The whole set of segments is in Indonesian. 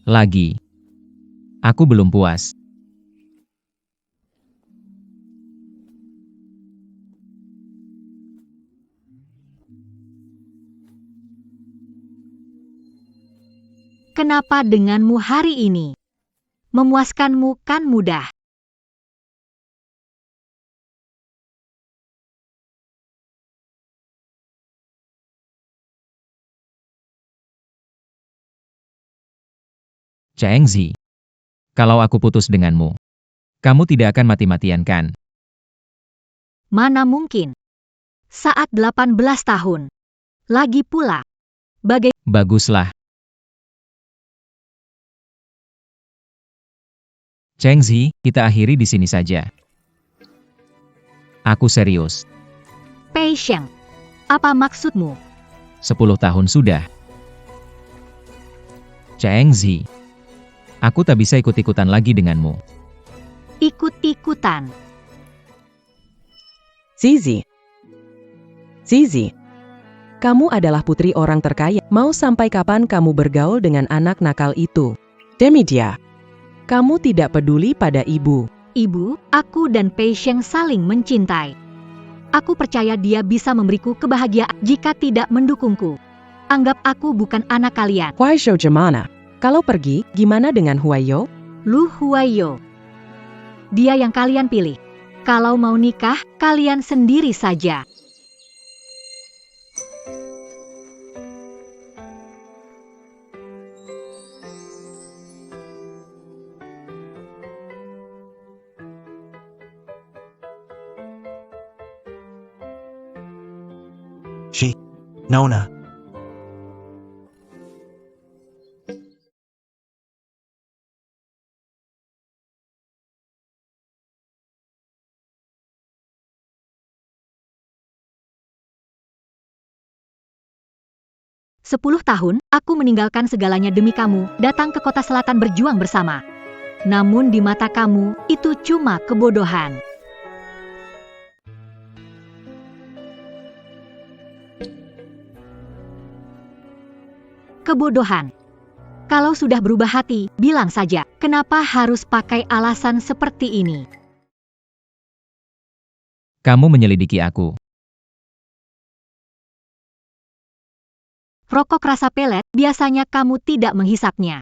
Lagi. Aku belum puas. Kenapa denganmu hari ini? Memuaskanmu kan mudah. Chengzi. Kalau aku putus denganmu, kamu tidak akan mati-matian kan? Mana mungkin? Saat 18 tahun. Lagi pula. Baguslah. Chengzi, kita akhiri di sini saja. Aku serius. Pei Sheng. Apa maksudmu? 10 tahun sudah. Chengzi. Aku tak bisa ikut-ikutan lagi denganmu. Ikut-ikutan. Zizi. Zizi. Kamu adalah putri orang terkaya. Mau sampai kapan kamu bergaul dengan anak nakal itu? Demi dia. Kamu tidak peduli pada ibu. Ibu, aku dan Pei Sheng saling mencintai. Aku percaya dia bisa memberiku kebahagiaan jika tidak mendukungku. Anggap aku bukan anak kalian. Huaizhou gimana? Kalau pergi, gimana dengan Huayo? Lu Huayo. Dia yang kalian pilih. Kalau mau nikah, kalian sendiri saja. Nona. Sepuluh tahun, aku meninggalkan segalanya demi kamu, datang ke kota selatan berjuang bersama. Namun di mata kamu, itu cuma kebodohan. Kebodohan. Kalau sudah berubah hati, bilang saja, kenapa harus pakai alasan seperti ini? Kamu menyelidiki aku. Rokok rasa pelet, biasanya kamu tidak menghisapnya.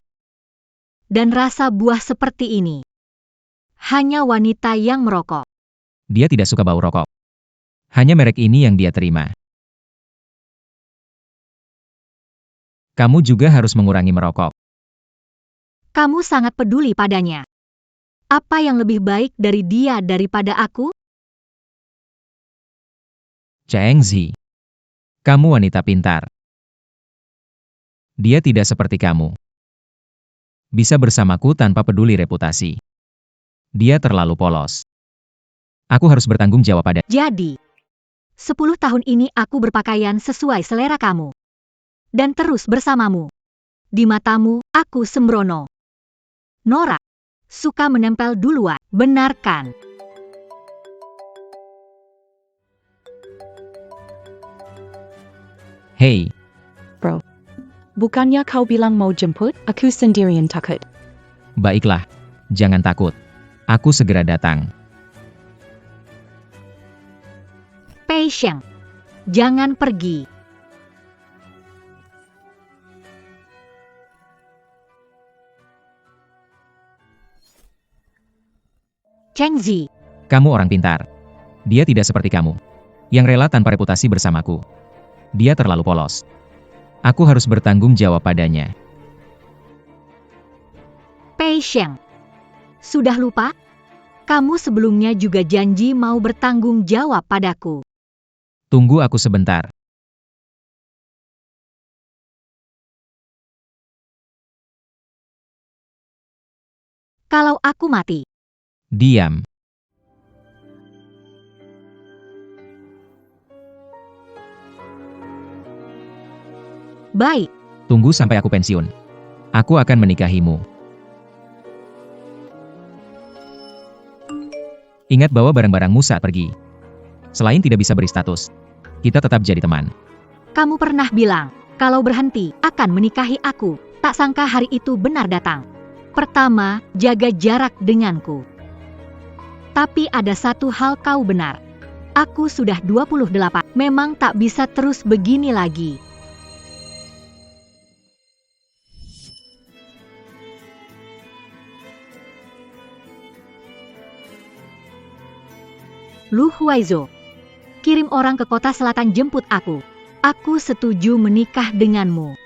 Dan rasa buah seperti ini. Hanya wanita yang merokok. Dia tidak suka bau rokok. Hanya merek ini yang dia terima. Kamu juga harus mengurangi merokok. Kamu sangat peduli padanya. Apa yang lebih baik dari dia daripada aku? Chengzi. Kamu wanita pintar. Dia tidak seperti kamu. Bisa bersamaku tanpa peduli reputasi. Dia terlalu polos. Aku harus bertanggung jawab pada. Jadi, 10 tahun ini aku berpakaian sesuai selera kamu. Dan terus bersamamu. Di matamu, aku sembrono. Nora, suka menempel duluan, benar kan? Hei, Bukannya kau bilang mau jemput? Aku sendirian takut. baiklah. Jangan takut. Aku segera datang. Pei Sheng, jangan pergi. Chengzi, Kamu orang pintar. Dia tidak seperti kamu. Yang rela tanpa reputasi bersamaku. Dia terlalu polos. Aku harus bertanggung jawab padanya. Pei Sheng. Sudah lupa? Kamu sebelumnya juga janji mau bertanggung jawab padaku. Tunggu aku sebentar. Kalau aku mati, Diam. baik. Tunggu sampai aku pensiun. Aku akan menikahimu. Ingat bawa barang-barangmu saat pergi. Selain tidak bisa beri status, kita tetap jadi teman. Kamu pernah bilang, kalau berhenti, akan menikahi aku. Tak sangka hari itu benar datang. Pertama, jaga jarak denganku. Tapi ada satu hal kau benar. Aku sudah 28, memang tak bisa terus begini lagi. Lu Huaizo, kirim orang ke kota selatan jemput aku. Aku setuju menikah denganmu.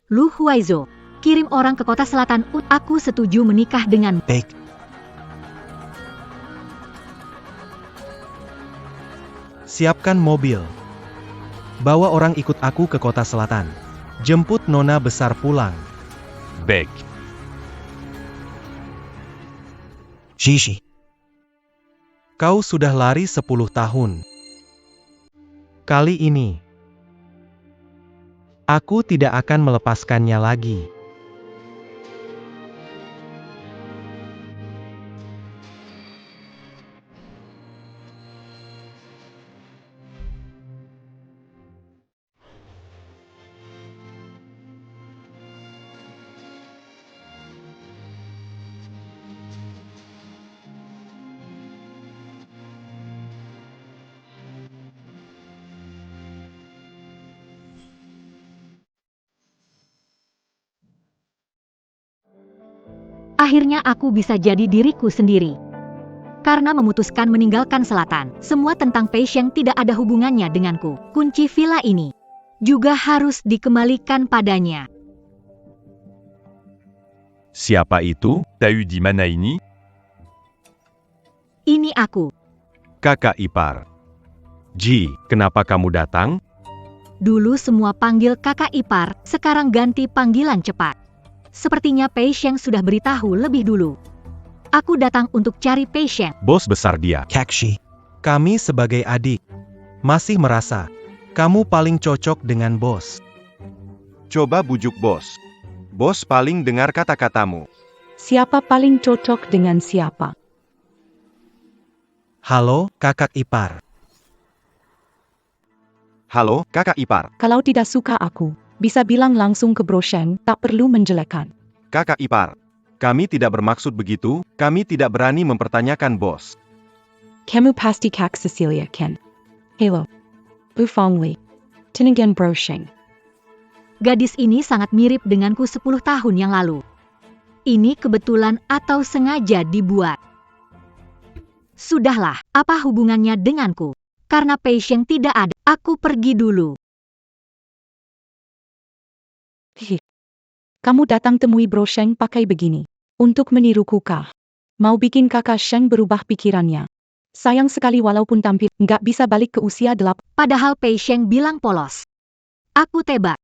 Lu Huaizo, kirim orang ke kota selatan. Aku setuju menikah denganmu. Baik. Siapkan mobil. Bawa orang ikut aku ke kota selatan. Jemput Nona besar pulang. Baik. Shishi. Kau sudah lari 10 tahun. Kali ini, aku tidak akan melepaskannya lagi. Akhirnya aku bisa jadi diriku sendiri. Karena memutuskan meninggalkan selatan, semua tentang Pei Sheng tidak ada hubungannya denganku. Kunci villa ini juga harus dikembalikan padanya. Siapa itu? Tahu di mana ini? Ini aku. Kakak ipar. Ji, kenapa kamu datang? Dulu semua panggil kakak ipar, sekarang ganti panggilan cepat. Sepertinya Pei Sheng sudah beritahu lebih dulu. Aku datang untuk cari Pei Sheng. Bos besar dia. Kakshi, kami sebagai adik masih merasa kamu paling cocok dengan bos. Coba bujuk bos. Bos paling dengar kata-katamu. Siapa paling cocok dengan siapa? Halo, kakak ipar. Halo, kakak ipar. Kalau tidak suka aku, bisa bilang langsung ke Bro Sheng, tak perlu menjelekan. Kakak ipar. Kami tidak bermaksud begitu, kami tidak berani mempertanyakan bos. Kamu pasti Kak Cecilia Ken. Hello. Bu Fong Li. Tinigan Bro Sheng. Gadis ini sangat mirip denganku 10 tahun yang lalu. Ini kebetulan atau sengaja dibuat? Sudahlah, apa hubungannya denganku? Karena Pei Sheng tidak ada, aku pergi dulu. Hihi. Kamu datang temui Bro Sheng pakai begini. Untuk meniruku kah? Mau bikin kakak Sheng berubah pikirannya. Sayang sekali walaupun tampil, nggak bisa balik ke usia 8. Padahal Pei Sheng bilang polos. Aku tebak.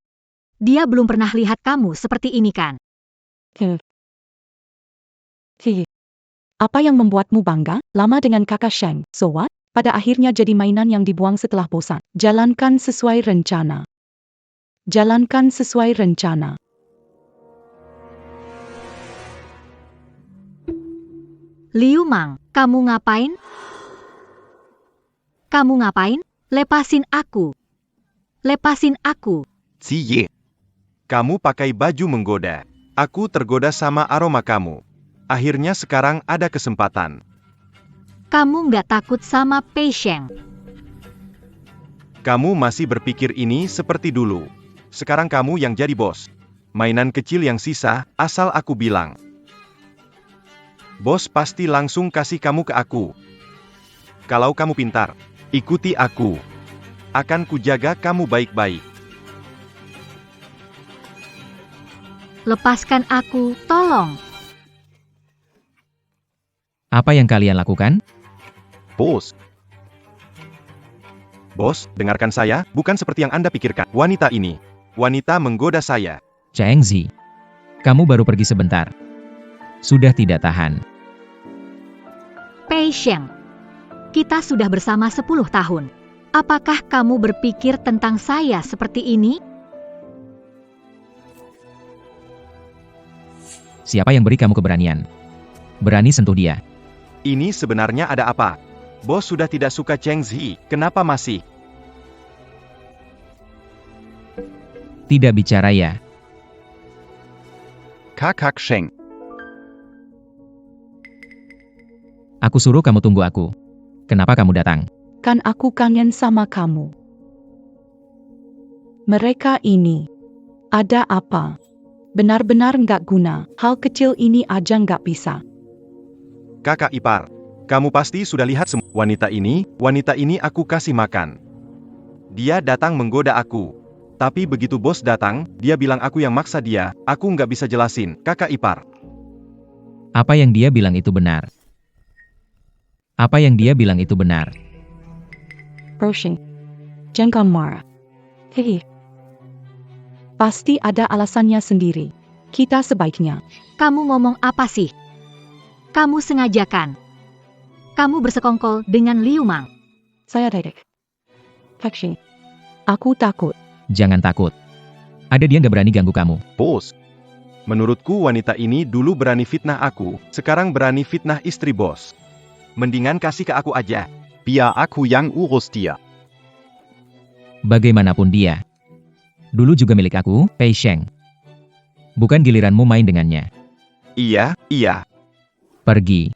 Dia belum pernah lihat kamu seperti ini kan? Hihi. Apa yang membuatmu bangga? Lama dengan kakak Sheng, so what? Pada akhirnya jadi mainan yang dibuang setelah bosan. Jalankan sesuai rencana. Jalankan sesuai rencana. Liu Mang, kamu ngapain? Kamu ngapain? Lepasin aku. Lepasin aku. Ciye. Kamu pakai baju menggoda. Aku tergoda sama aroma kamu. Akhirnya sekarang ada kesempatan. Kamu nggak takut sama Pei Sheng? Kamu masih berpikir ini seperti dulu. Sekarang kamu yang jadi bos. Mainan kecil yang sisa, asal aku bilang. Bos pasti langsung kasih kamu ke aku. Kalau kamu pintar, ikuti aku. Akan kujaga kamu baik-baik. Lepaskan aku, tolong. Apa yang kalian lakukan? Bos. Bos, dengarkan saya, bukan seperti yang Anda pikirkan. Wanita ini. Wanita menggoda saya. Cheng Zi. Kamu baru pergi sebentar. Sudah tidak tahan. Pei Sheng, kita sudah bersama 10 tahun. Apakah kamu berpikir tentang saya seperti ini? Siapa yang beri kamu keberanian? Berani sentuh dia. Ini sebenarnya ada apa? Bos sudah tidak suka Cheng Zi, kenapa masih? Tidak bicara ya. Kakak Sheng. Aku suruh kamu tunggu aku. Kenapa kamu datang? Kan aku kangen sama kamu. Mereka ini. Ada apa? Benar-benar nggak guna. Hal kecil ini aja nggak bisa. Kakak ipar, kamu pasti sudah lihat semua. Wanita ini aku kasih makan. Dia datang menggoda aku. Tapi begitu bos datang, dia bilang aku yang maksa dia, aku nggak bisa jelasin, kakak ipar. Apa yang dia bilang itu benar? Apa yang dia bilang itu benar? Pershing. Jangan marah. Hehe. Pasti ada alasannya sendiri. Kita sebaiknya. Kamu ngomong apa sih? Kamu sengajakan. Kamu bersekongkol dengan Liu Mang. Saya dedek. Pershing. Aku takut. Jangan takut. Ada dia nggak berani ganggu kamu. Bos. Menurutku wanita ini dulu berani fitnah aku, sekarang berani fitnah istri bos. Mendingan kasih ke aku aja. Biar aku yang urus dia. Bagaimanapun dia. Dulu juga milik aku, Pei Sheng. Bukan giliranmu main dengannya. Iya. Pergi.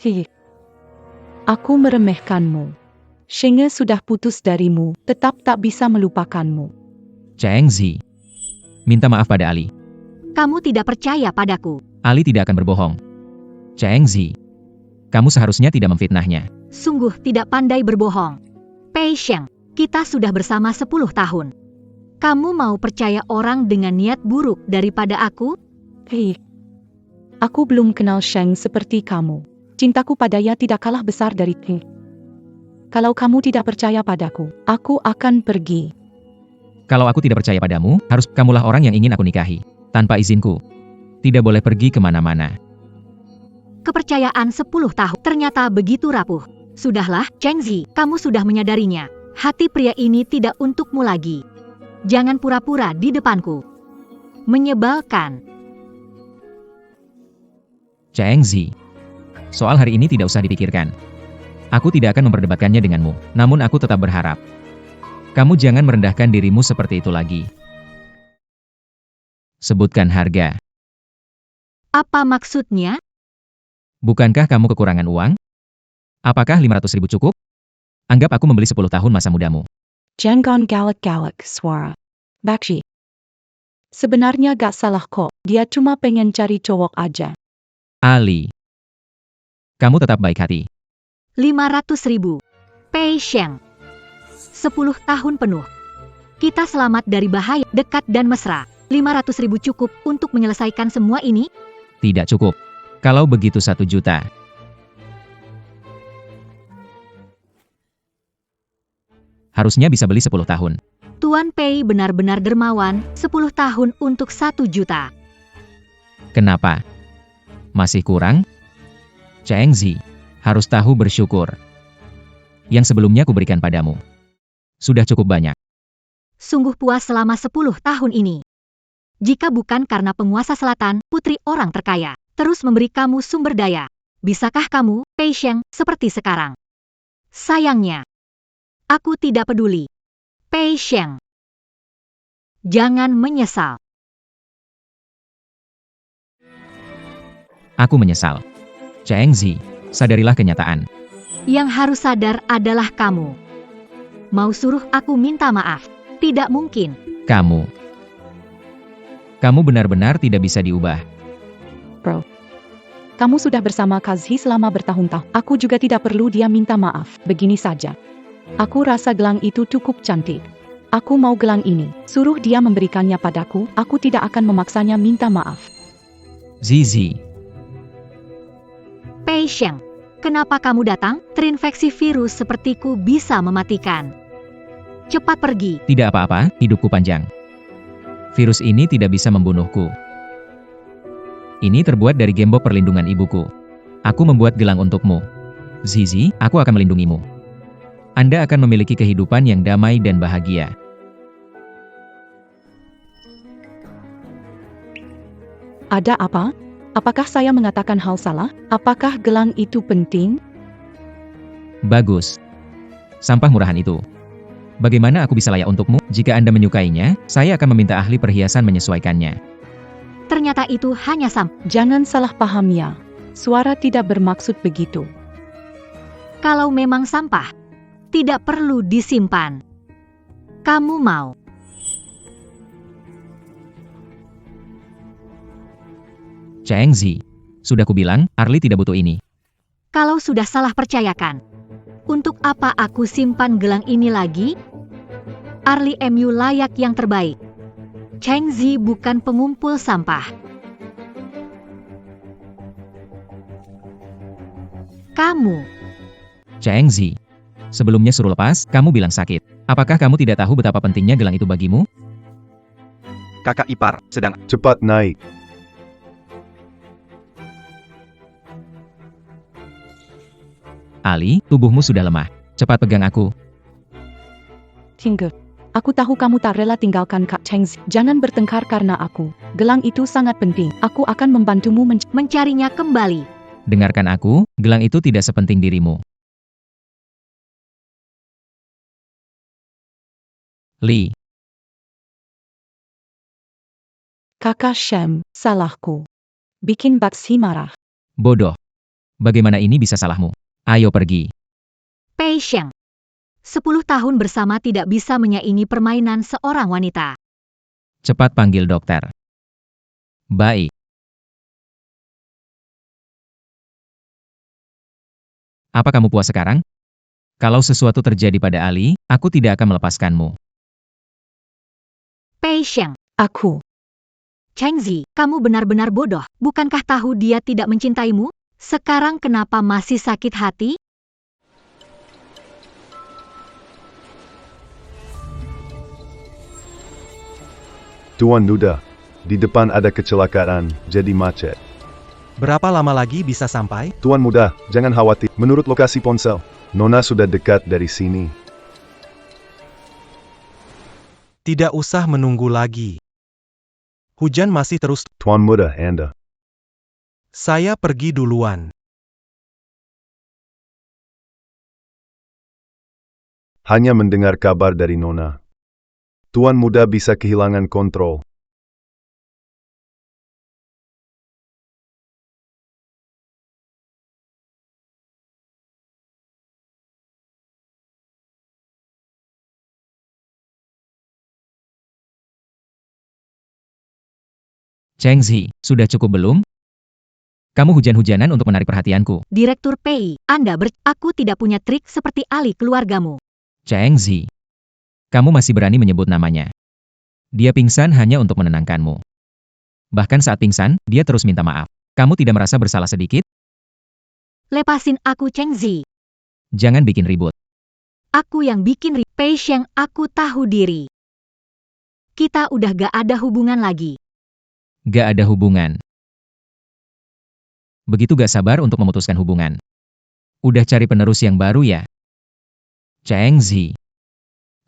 Hehe. Aku meremehkanmu. Shenge sudah putus darimu, tetap tak bisa melupakanmu. Cheng Zi. Minta maaf pada Ali. Kamu tidak percaya padaku. Ali tidak akan berbohong. Cheng Zi. Kamu seharusnya tidak memfitnahnya. Sungguh tidak pandai berbohong. Pei Sheng, kita sudah bersama 10 tahun. Kamu mau percaya orang dengan niat buruk daripada aku? Hei. Aku belum kenal Sheng seperti kamu. Cintaku padanya tidak kalah besar dari He. Kalau kamu tidak percaya padaku, aku akan pergi. Kalau aku tidak percaya padamu, harus kamulah orang yang ingin aku nikahi. Tanpa izinku. Tidak boleh pergi kemana-mana. Kepercayaan 10 tahun ternyata begitu rapuh. Sudahlah, Cheng Zi, kamu sudah menyadarinya. Hati pria ini tidak untukmu lagi. Jangan pura-pura di depanku. Menyebalkan. Cheng Zi. Soal hari ini tidak usah dipikirkan. Aku tidak akan memperdebatkannya denganmu. Namun aku tetap berharap. Kamu jangan merendahkan dirimu seperti itu lagi. Sebutkan harga. Apa maksudnya? Bukankah kamu kekurangan uang? Apakah 500.000 cukup? Anggap aku membeli 10 tahun masa mudamu. Jangan galak-galak, suara. Bakshi. Sebenarnya gak salah kok, dia cuma pengen cari cowok aja. Ali. Kamu tetap baik hati. 500.000. Pei Sheng. 10 tahun penuh. Kita selamat dari bahaya, dekat dan mesra. 500.000 cukup untuk menyelesaikan semua ini? Tidak cukup. Kalau begitu 1 juta. Harusnya bisa beli 10 tahun. Tuan Pei benar-benar dermawan, 10 tahun untuk 1 juta. Kenapa? Masih kurang? Cheng Zi, harus tahu bersyukur. Yang sebelumnya kuberikan padamu. Sudah cukup banyak. Sungguh puas selama 10 tahun ini. Jika bukan karena penguasa selatan, putri orang terkaya, terus memberi kamu sumber daya. Bisakah kamu, Pei Sheng, seperti sekarang? Sayangnya, aku tidak peduli. Pei Sheng. Jangan menyesal. Aku menyesal. Cheng Zi, sadarilah kenyataan. Yang harus sadar adalah kamu. Mau suruh aku minta maaf? Tidak mungkin. Kamu benar-benar tidak bisa diubah. Bro. Kamu sudah bersama Kazhi selama bertahun-tahun. Aku juga tidak perlu dia minta maaf. Begini saja. Aku rasa gelang itu cukup cantik. Aku mau gelang ini. Suruh dia memberikannya padaku. Aku tidak akan memaksanya minta maaf. Zizi. Pei Sheng, kenapa kamu datang? Terinfeksi virus sepertiku bisa mematikan. Cepat pergi. Tidak apa-apa, hidupku panjang. Virus ini tidak bisa membunuhku. Ini terbuat dari gembok perlindungan ibuku. Aku membuat gelang untukmu. Zizi, aku akan melindungimu. Anda akan memiliki kehidupan yang damai dan bahagia. Ada apa? Apakah saya mengatakan hal salah? Apakah gelang itu penting? Bagus. Sampah murahan itu. Bagaimana aku bisa layak untukmu? Jika Anda menyukainya, saya akan meminta ahli perhiasan menyesuaikannya. Ternyata itu hanya Jangan salah paham ya. Suara tidak bermaksud begitu. Kalau memang sampah, tidak perlu disimpan. Kamu mau? Cheng Zi. Sudah kubilang, Arli tidak butuh ini. Kalau sudah salah percayakan, untuk apa aku simpan gelang ini lagi? Arli MU layak yang terbaik. Cheng Zi bukan pengumpul sampah. Kamu, Cheng Zi. Sebelumnya suruh lepas, kamu bilang sakit. Apakah kamu tidak tahu betapa pentingnya gelang itu bagimu? Kakak ipar, sedang Cepat naik. Ali, tubuhmu sudah lemah. Cepat pegang aku. Tinggal. Aku tahu kamu tak rela tinggalkan Kak Cheng Zi. Jangan bertengkar karena aku. Gelang itu sangat penting. Aku akan membantumu mencarinya kembali. Dengarkan aku, gelang itu tidak sepenting dirimu. Li, Kakak Shem, salahku. Bikin Baxi marah. bodoh. Bagaimana ini bisa salahmu? Ayo pergi. Pei Sheng. 10 tahun bersama tidak bisa menyaingi permainan seorang wanita. Cepat panggil dokter. Baik. Apa kamu puas sekarang? Kalau sesuatu terjadi pada Ali, aku tidak akan melepaskanmu. Pei Sheng. Aku. Cheng Zi, kamu benar-benar bodoh. Bukankah tahu dia tidak mencintaimu? Sekarang kenapa masih sakit hati? Tuan Duda, di depan ada kecelakaan, jadi macet. Berapa lama lagi bisa sampai? Tuan Muda, jangan khawatir. Menurut lokasi ponsel, Nona sudah dekat dari sini. Tidak usah menunggu lagi. Hujan masih terus. Tuan Muda, Anda. Saya pergi duluan. Hanya mendengar kabar dari Nona. Tuan Muda bisa kehilangan kontrol. Cheng Zi, sudah cukup belum? Kamu hujan-hujanan untuk menarik perhatianku. Direktur Pei, aku tidak punya trik seperti Ali keluargamu. Cheng Zi. Kamu masih berani menyebut namanya. Dia pingsan hanya untuk menenangkanmu. Bahkan saat pingsan, dia terus minta maaf. Kamu tidak merasa bersalah sedikit? Lepasin aku Cheng Zi. Jangan bikin ribut. Aku yang bikin ribut. Pei Sheng, aku tahu diri. Kita udah gak ada hubungan lagi. Gak ada hubungan. Begitu gak sabar untuk memutuskan hubungan. Udah cari penerus yang baru ya? Cheng Zi.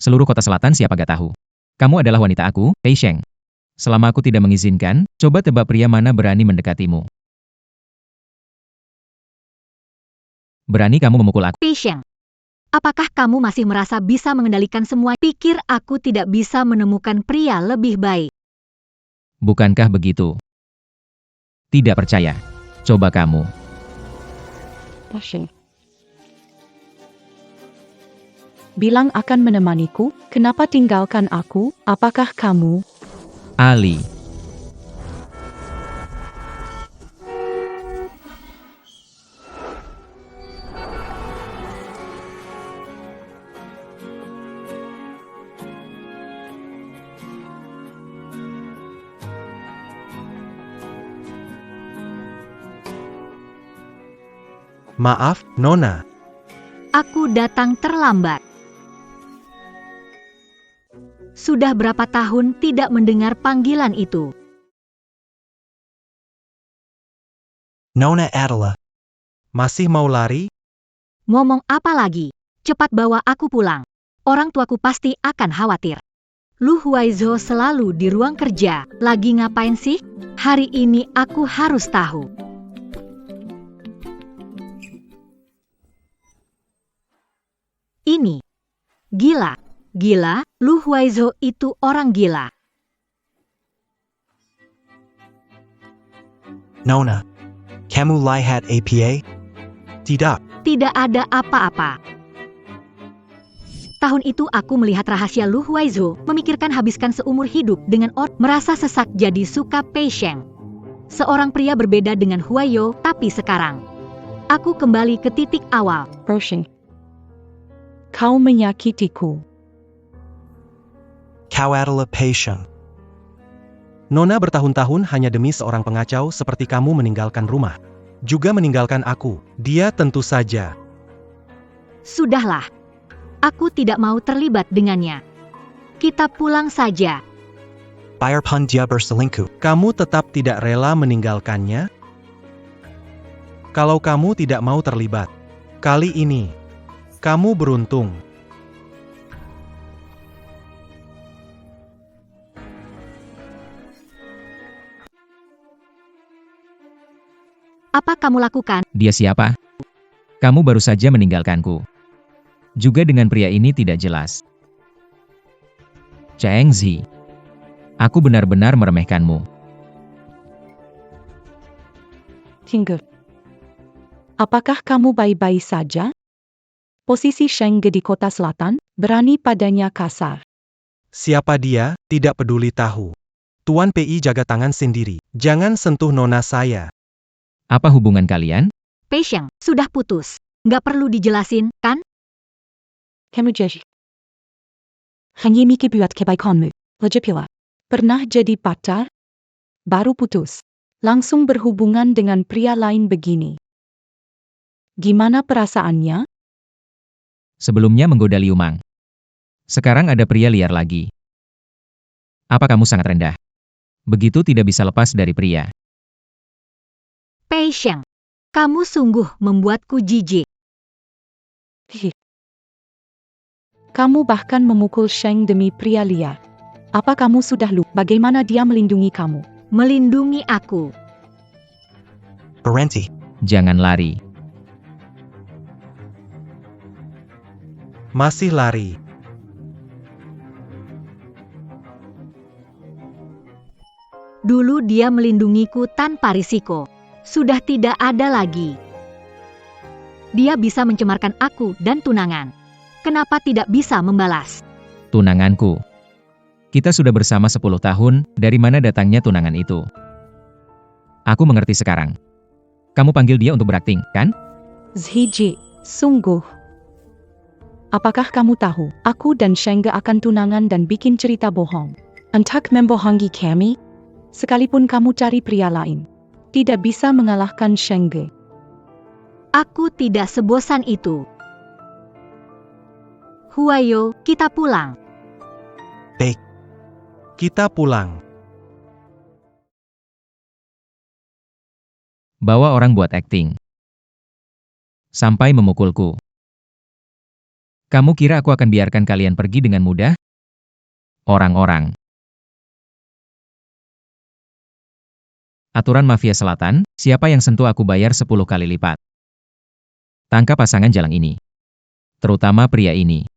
Seluruh kota selatan siapa gak tahu. Kamu adalah wanita aku, Pei Sheng. Selama aku tidak mengizinkan, coba tebak pria mana berani mendekatimu. Berani kamu memukul aku? Pei Sheng, apakah kamu masih merasa bisa mengendalikan semua? Pikir aku tidak bisa menemukan pria lebih baik. Bukankah begitu? Tidak percaya. Coba kamu. Passion. Bilang akan menemaniku, kenapa tinggalkan aku? Apakah kamu? Ali. Maaf, Nona. Aku datang terlambat. Sudah berapa tahun tidak mendengar panggilan itu? Nona Adela. Masih mau lari? Ngomong apa lagi? Cepat bawa aku pulang. Orang tuaku pasti akan khawatir. Lu Huaizhou selalu di ruang kerja. Lagi ngapain sih? Hari ini aku harus tahu. Ini. Gila. Gila, Lu Huaizhou itu orang gila. Nona, kamu lihat apa? Tidak. Tidak ada apa-apa. Tahun itu aku melihat rahasia Lu Huaizhou, memikirkan habiskan seumur hidup dengan merasa sesak jadi suka Pei Sheng. Seorang pria berbeda dengan Huayo, tapi sekarang aku kembali ke titik awal. Pershing. Kau menyakitiku. Kau adalah Pei Sheng. Nona bertahun-tahun hanya demi seorang pengacau seperti kamu meninggalkan rumah. Juga meninggalkan aku. Dia tentu saja. Sudahlah. Aku tidak mau terlibat dengannya. Kita pulang saja. Biarpun dia berselingkuh. Kamu tetap tidak rela meninggalkannya? Kalau kamu tidak mau terlibat, kali ini, kamu beruntung. Apa kamu lakukan? Dia siapa? Kamu baru saja meninggalkanku. Juga dengan pria ini tidak jelas. Cheng Zi. Aku benar-benar meremehkanmu. Tinggal. Apakah kamu baik-baik saja? Posisi Sheng Ge di kota selatan, berani padanya kasar. Siapa dia, tidak peduli tahu. Tuan PI jaga tangan sendiri. Jangan sentuh nona saya. Apa hubungan kalian? Pei Sheng, sudah putus. Nggak perlu dijelasin, kan? Kamu jadi. Hanya mikir buat kebaikanmu. Lejepila. Pernah jadi pacar? Baru putus. Langsung berhubungan dengan pria lain begini. Gimana perasaannya? Sebelumnya menggoda Liu Mang. Sekarang ada pria liar lagi. Apa kamu sangat rendah? Begitu tidak bisa lepas dari pria. Pei Sheng, kamu sungguh membuatku jijik. Hihi. Kamu bahkan memukul Sheng demi pria liar. Apa kamu sudah lupa bagaimana dia melindungi kamu? Melindungi aku. Berhenti. Jangan lari. Masih lari. Dulu dia melindungiku tanpa risiko. Sudah tidak ada lagi. Dia bisa mencemarkan aku dan tunangan. Kenapa tidak bisa membalas? Tunanganku. Kita sudah bersama 10 tahun, dari mana datangnya tunangan itu? Aku mengerti sekarang. Kamu panggil dia untuk berakting, kan? Zhiji, sungguh. Apakah kamu tahu, aku dan Sheng Ge akan tunangan dan bikin cerita bohong? Untuk membohongi kami? Sekalipun kamu cari pria lain, tidak bisa mengalahkan Sheng Ge. Aku tidak sebosan itu. Huayo, kita pulang. Baik. Kita pulang. Bawa orang buat akting. Sampai memukulku. Kamu kira aku akan biarkan kalian pergi dengan mudah? Orang-orang. Aturan mafia selatan, siapa yang sentuh aku bayar 10 kali lipat. Tangkap pasangan jalang ini. Terutama pria ini.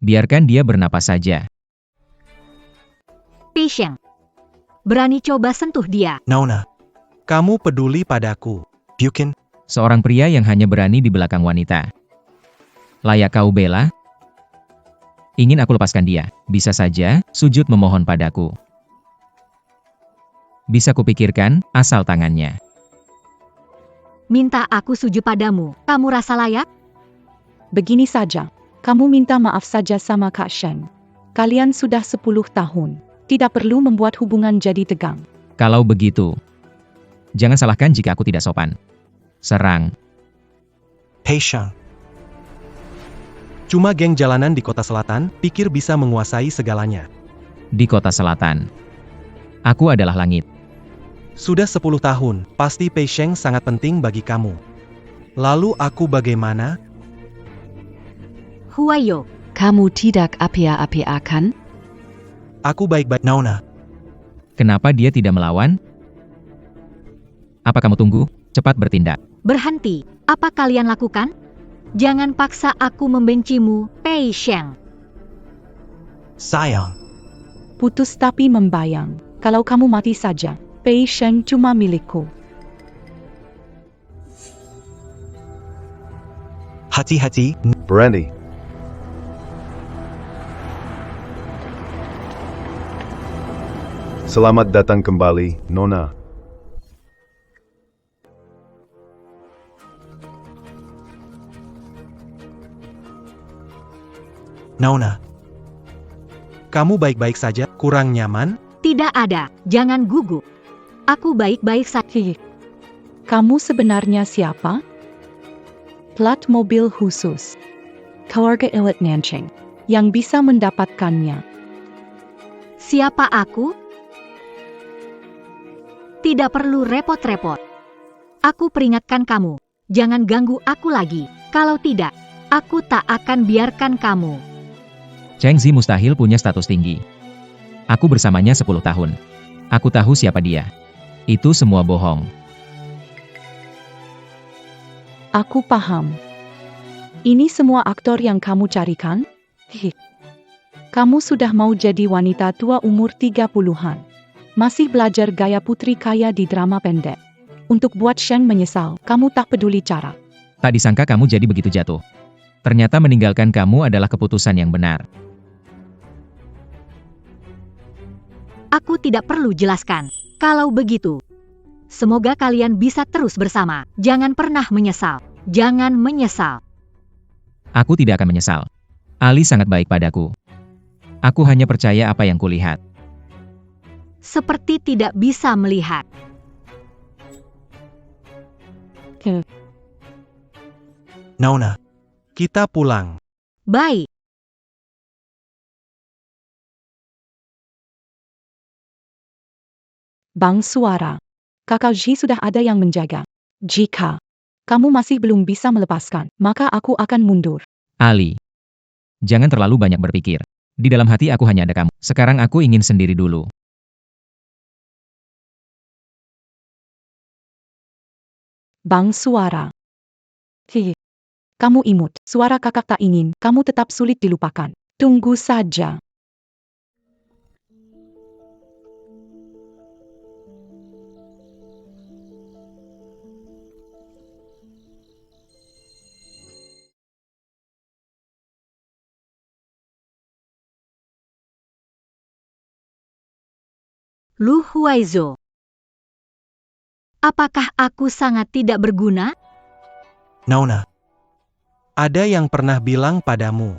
Biarkan dia bernapas saja. Pei Sheng, berani coba sentuh dia. Nona, Kamu peduli padaku. bukan. Seorang pria yang hanya berani di belakang wanita. Layak kau bela? Ingin aku lepaskan dia, bisa saja, sujud memohon padaku. Bisa kupikirkan, asal tangannya. Minta aku sujud padamu, kamu rasa layak? Begini saja, kamu minta maaf saja sama Kak Sheng. Kalian sudah 10 tahun, tidak perlu membuat hubungan jadi tegang. Kalau begitu, jangan salahkan jika aku tidak sopan. Serang. Pei Sheng. Cuma geng jalanan di kota selatan, pikir bisa menguasai segalanya. Di kota selatan. Aku adalah langit. Sudah 10 tahun, pasti Pei Sheng sangat penting bagi kamu. Lalu aku bagaimana? Huayo, Kamu tidak apa-apa kan? Aku baik-baik. Nona, Kenapa dia tidak melawan? Apa kamu tunggu? Cepat bertindak. berhenti. Apa kalian lakukan? Jangan paksa aku membencimu, Pei Sheng. sayang. Putus tapi membayang, kalau kamu mati saja. Pei Sheng cuma milikku. Hati-hati, Berhenti. Selamat datang kembali, Nona. Nona. Kamu baik-baik saja? Kurang nyaman? Tidak ada, jangan gugup. Aku baik-baik saja. Kamu sebenarnya siapa? Plat mobil khusus. Keluarga elit Nanching. Yang bisa mendapatkannya. Siapa aku? Tidak perlu repot-repot. Aku peringatkan kamu, jangan ganggu aku lagi. Kalau tidak, aku tak akan biarkan kamu. Cheng Zi mustahil punya status tinggi. Aku bersamanya 10 tahun. Aku tahu siapa dia. Itu semua bohong. Aku paham. Ini semua aktor yang kamu carikan? Kamu sudah mau jadi wanita tua umur 30-an. Masih belajar gaya putri kaya di drama pendek. Untuk buat Sheng menyesal, kamu tak peduli cara. Tak disangka kamu jadi begitu jatuh. Ternyata meninggalkan kamu adalah keputusan yang benar. Aku tidak perlu jelaskan. Kalau begitu, semoga kalian bisa terus bersama. Jangan pernah menyesal. Jangan menyesal. Aku tidak akan menyesal. Ali sangat baik padaku. Aku hanya percaya apa yang kulihat. Seperti tidak bisa melihat. Nona. Kita pulang. Baik. Bang Suara. Kakak Ji sudah ada yang menjaga. Jika kamu masih belum bisa melepaskan, maka aku akan mundur. Ali, jangan terlalu banyak berpikir. Di dalam hati aku hanya ada kamu. Sekarang aku ingin sendiri dulu. Bang Suara. Kamu imut. Suara kakak tak ingin, kamu tetap sulit dilupakan. Tunggu saja. Lu Huaizo. Apakah aku sangat tidak berguna? Nona. Ada yang pernah bilang padamu,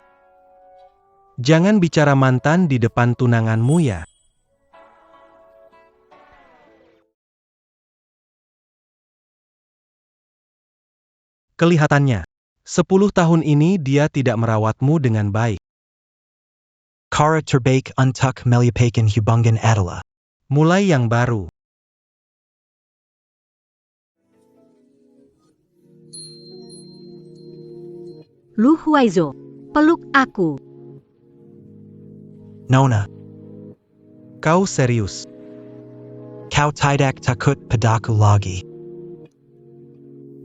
jangan bicara mantan di depan tunanganmu ya. Kelihatannya, 10 tahun ini dia tidak merawatmu dengan baik. Kara terbaik untuk meliapaikan hubungan adalah Mulai yang baru. Lu Huaizo, peluk aku. Nona. Kau serius? Kau tidak takut padaku lagi.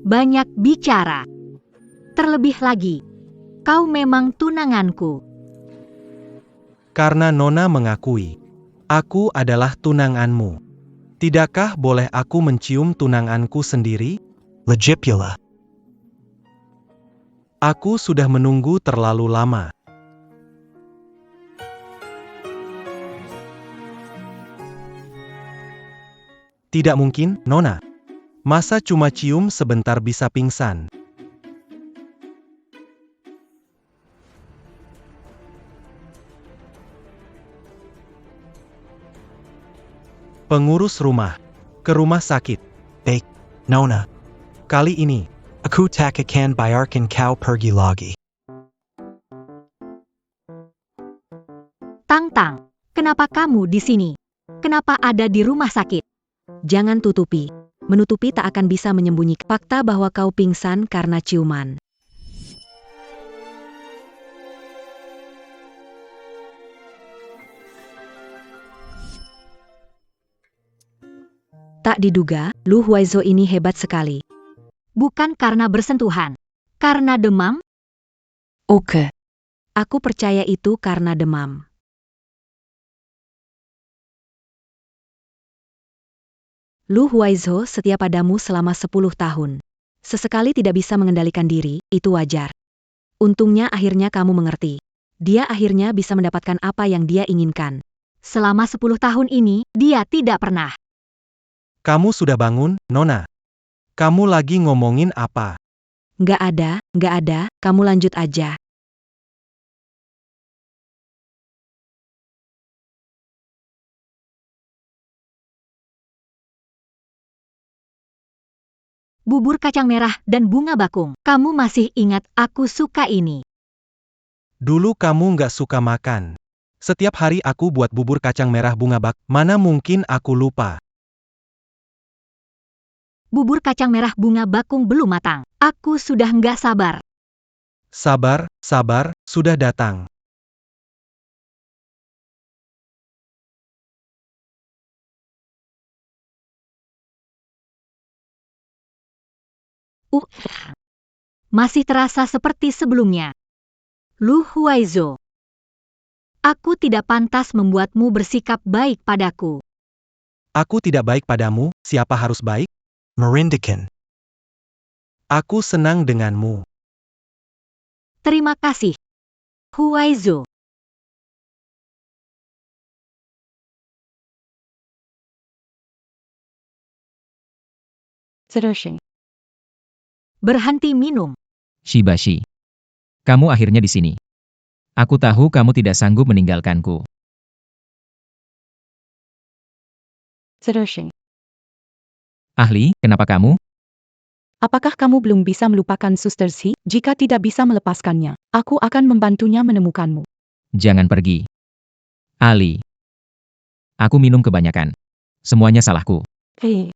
Banyak bicara. Terlebih lagi, kau memang tunanganku. Karena Nona mengakui, aku adalah tunanganmu. Tidakkah boleh aku mencium tunanganku sendiri? Legipula. Aku sudah menunggu terlalu lama. Tidak mungkin, Nona. Masa cuma cium sebentar bisa pingsan? Pengurus rumah. Ke rumah sakit. Baik, Nona. Kali ini, Aku tak akan biarkan kau pergi lagi. Tang-Tang, kenapa kamu di sini? Kenapa ada di rumah sakit? Jangan tutupi. Menutupi tak akan bisa menyembunyikan fakta bahwa kau pingsan karena ciuman. Tak diduga, Lu Huaizo ini hebat sekali. Bukan karena bersentuhan. Karena demam? Oke. Aku percaya itu karena demam. Lu Huaizhou setia padamu selama 10 tahun. Sesekali tidak bisa mengendalikan diri, itu wajar. Untungnya akhirnya kamu mengerti. Dia akhirnya bisa mendapatkan apa yang dia inginkan. Selama 10 tahun ini, dia tidak pernah. Kamu sudah bangun, Nona? Kamu lagi ngomongin apa? Nggak ada, kamu lanjut aja. Bubur kacang merah dan bunga bakung. Kamu masih ingat aku suka ini. Dulu kamu nggak suka makan. Setiap hari aku buat bubur kacang merah bunga bak. Mana mungkin aku lupa. Bubur kacang merah bunga bakung belum matang. Aku sudah nggak sabar. Sabar, sudah datang. Masih terasa seperti sebelumnya. Lu Huaizhou. Aku tidak pantas membuatmu bersikap baik padaku. Aku tidak baik padamu, siapa harus baik? Merindikan. Aku senang denganmu. Terima kasih. Huaizhou. Zershing. Berhenti minum. Shibashi. Kamu akhirnya di sini. Aku tahu kamu tidak sanggup meninggalkanku. Zershing. Ahli, kenapa kamu? Apakah kamu belum bisa melupakan Suster Xi? Jika tidak bisa melepaskannya, aku akan membantunya menemukanmu. Jangan pergi. Ali. Aku minum kebanyakan. Semuanya salahku. Hei.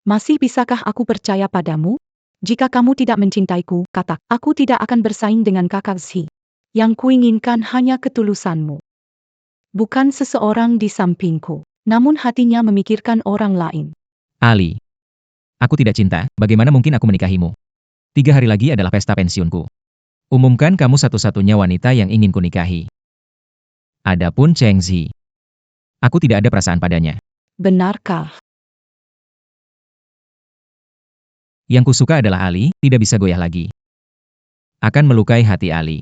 Masih bisakah aku percaya padamu? Jika kamu tidak mencintaiku, kata, aku tidak akan bersaing dengan kakak Xi. Yang kuinginkan hanya ketulusanmu. Bukan seseorang di sampingku, namun hatinya memikirkan orang lain. Ali. Aku tidak cinta, bagaimana mungkin aku menikahimu? 3 hari lagi adalah pesta pensiunku. Umumkan kamu satu-satunya wanita yang ingin kunikahi. Adapun Cheng Zi. Aku tidak ada perasaan padanya. Benarkah? Yang kusuka adalah Ali, tidak bisa goyah lagi. Akan melukai hati Ali.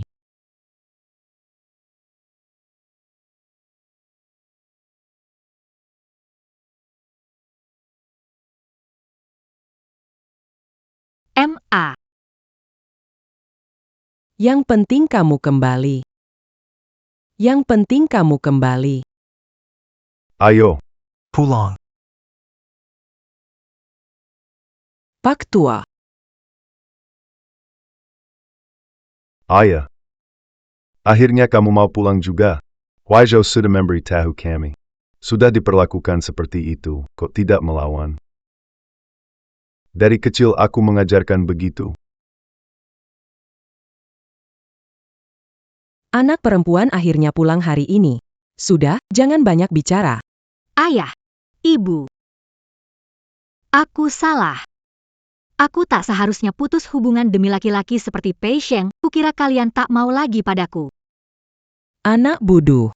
M.A. Yang penting kamu kembali. Yang penting kamu kembali. Ayo, Pulang. Pak Tua. ayah. Akhirnya kamu mau pulang juga. Huaizhou sudah memberitahu kami. Sudah diperlakukan seperti itu, kok tidak melawan. Dari kecil aku mengajarkan begitu. Anak perempuan akhirnya pulang hari ini. Sudah, jangan banyak bicara. Ayah. Ibu. Aku salah. Aku tak seharusnya putus hubungan demi laki-laki seperti Pei Sheng. Kukira kalian tak mau lagi padaku. Anak bodoh.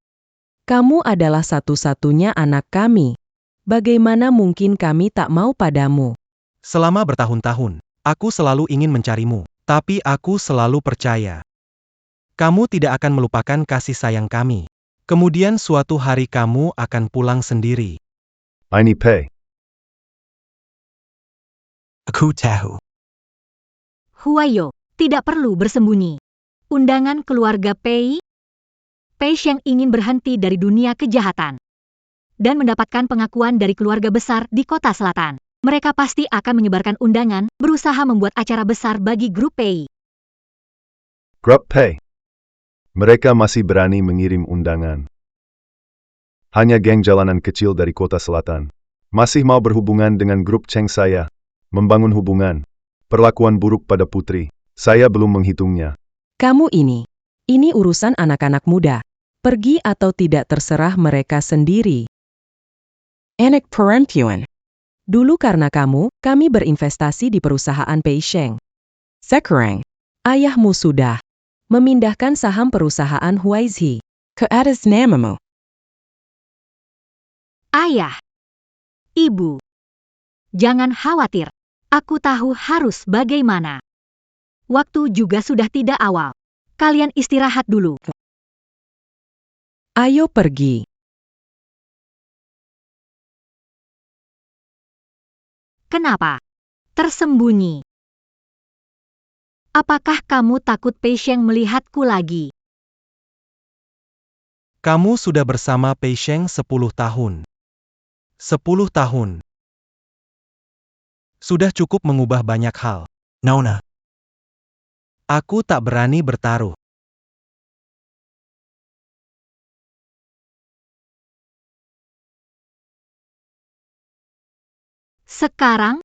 Kamu adalah satu-satunya anak kami. Bagaimana mungkin kami tak mau padamu? Selama bertahun-tahun, aku selalu ingin mencarimu. Tapi aku selalu percaya. Kamu tidak akan melupakan kasih sayang kami. Kemudian suatu hari kamu akan pulang sendiri. Ini Pei. Aku tahu. Huayo, tidak perlu bersembunyi. Undangan keluarga Pei Sheng ingin berhenti dari dunia kejahatan dan mendapatkan pengakuan dari keluarga besar di kota selatan. Mereka pasti akan menyebarkan undangan, berusaha membuat acara besar bagi grup Pei. Grup Pei. Mereka masih berani mengirim undangan. Hanya geng jalanan kecil dari kota selatan. Masih mau berhubungan dengan grup Cheng saya. Membangun hubungan. Perlakuan buruk pada putri. Saya belum menghitungnya. Kamu ini urusan anak-anak muda. Pergi atau tidak terserah mereka sendiri. Anak perempuan. Dulu karena kamu, kami berinvestasi di perusahaan Pei Sheng. Sekarang, ayahmu sudah memindahkan saham perusahaan Huaizhi ke atas namamu. Ayah. Ibu. Jangan khawatir. Aku tahu harus bagaimana. Waktu juga sudah tidak awal. Kalian istirahat dulu. Ayo pergi. Kenapa? Tersembunyi. Apakah kamu takut Pei Sheng melihatku lagi? Kamu sudah bersama Pei Sheng 10 tahun. 10 tahun. Sudah cukup mengubah banyak hal. Nona. Aku tak berani bertaruh. Sekarang?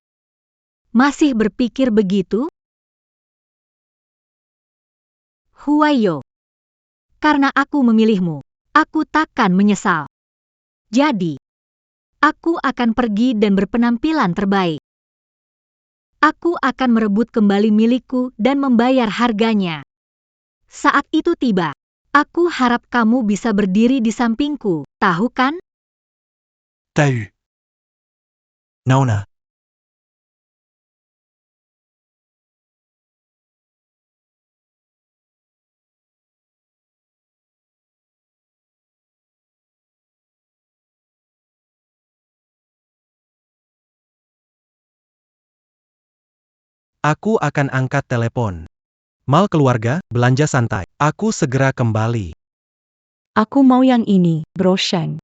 Masih berpikir begitu? Huayo. Karena aku memilihmu, aku takkan menyesal. Jadi, aku akan pergi dan berpenampilan terbaik. Aku akan merebut kembali milikku dan membayar harganya. Saat itu tiba, aku harap kamu bisa berdiri di sampingku, tahu kan? Tahu. Nona. Aku akan angkat telepon. Mal keluarga, belanja santai. Aku segera kembali. Aku mau yang ini, Bro Sheng.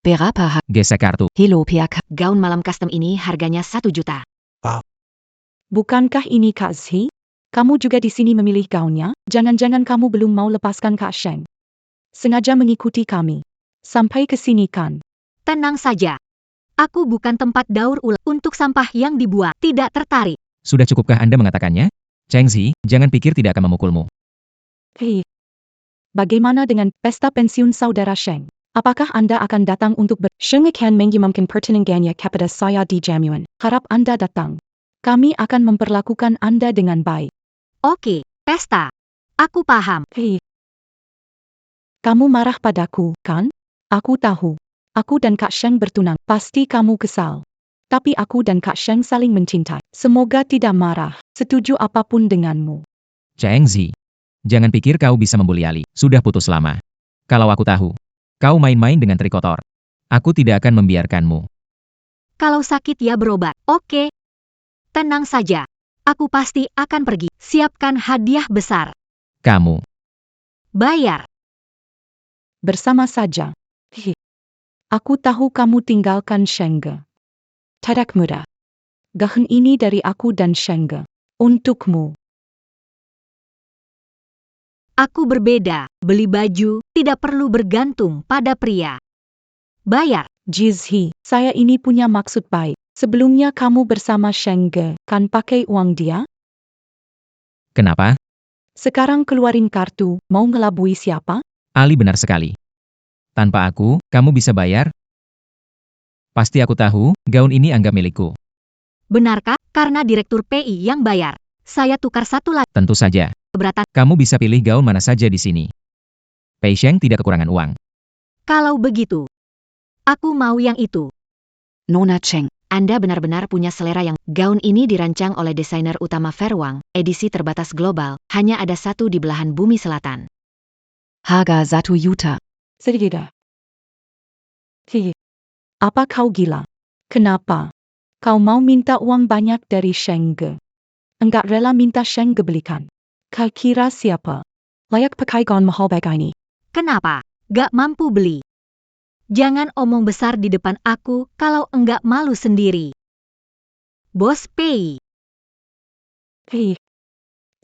Berapa Gesek kartu. Hello PK. Gaun malam custom ini harganya 1 juta. Bukankah ini Kak Zhi? Kamu juga di sini memilih gaunnya? Jangan-jangan kamu belum mau lepaskan Kak Sheng. Sengaja mengikuti kami. Sampai ke sini kan? Tenang saja. Aku bukan tempat daur ulang untuk sampah yang dibuang. Tidak tertarik. Sudah cukupkah Anda mengatakannya? Cheng Zi, jangan pikir tidak akan memukulmu. Hei. Bagaimana dengan pesta pensiun saudara Sheng? Apakah Anda akan datang untuk Sheng akan mengumumkan pertandingannya kepada saya di Jamuan. Harap Anda datang. Kami akan memperlakukan Anda dengan baik. Oke, pesta. Aku paham. Hei. Kamu marah padaku, kan? Aku tahu. Aku dan Kak Sheng bertunang. Pasti kamu kesal. Tapi aku dan Kak Sheng saling mencintai. Semoga tidak marah. Setuju apapun denganmu. Cheng Zi, jangan pikir kau bisa membuli Ali. Sudah putus lama. Kalau aku tahu, kau main-main dengan trikotor. Aku tidak akan membiarkanmu. Kalau sakit ya berobat. Oke. Tenang saja. Aku pasti akan pergi. Siapkan hadiah besar. Kamu. Bayar. Bersama saja. Hihi. Aku tahu kamu tinggalkan Shengge. Tidak mudah. Gaun ini dari aku dan Shengge. Untukmu. Aku berbeda. Beli baju tidak perlu bergantung pada pria. Bayar. Jizhi, saya ini punya maksud baik. Sebelumnya kamu bersama Shengge, kan pakai uang dia? Kenapa? Sekarang keluarin kartu, mau ngelabui siapa? Ali benar sekali. Tanpa aku, kamu bisa bayar? Pasti aku tahu, gaun ini anggap milikku. Benarkah? Karena Direktur PI yang bayar. Saya tukar satu lagi. Tentu saja. Keberatan. Kamu bisa pilih gaun mana saja di sini. Pei Sheng tidak kekurangan uang. Kalau begitu, aku mau yang itu. Nona Cheng, Anda benar-benar punya selera yang... Gaun ini dirancang oleh desainer utama Fairwang, edisi terbatas global, hanya ada satu di belahan bumi selatan. Harga 1 juta. Sedikit. Hihi. Apa kau gila? Kenapa? Kau mau minta uang banyak dari Shengge? Enggak rela minta Shengge belikan. Kau kira siapa? Layak pakai gaun mahal begini. Kenapa? Gak mampu beli. Jangan omong besar di depan aku kalau enggak malu sendiri. Bos Pei. Hei.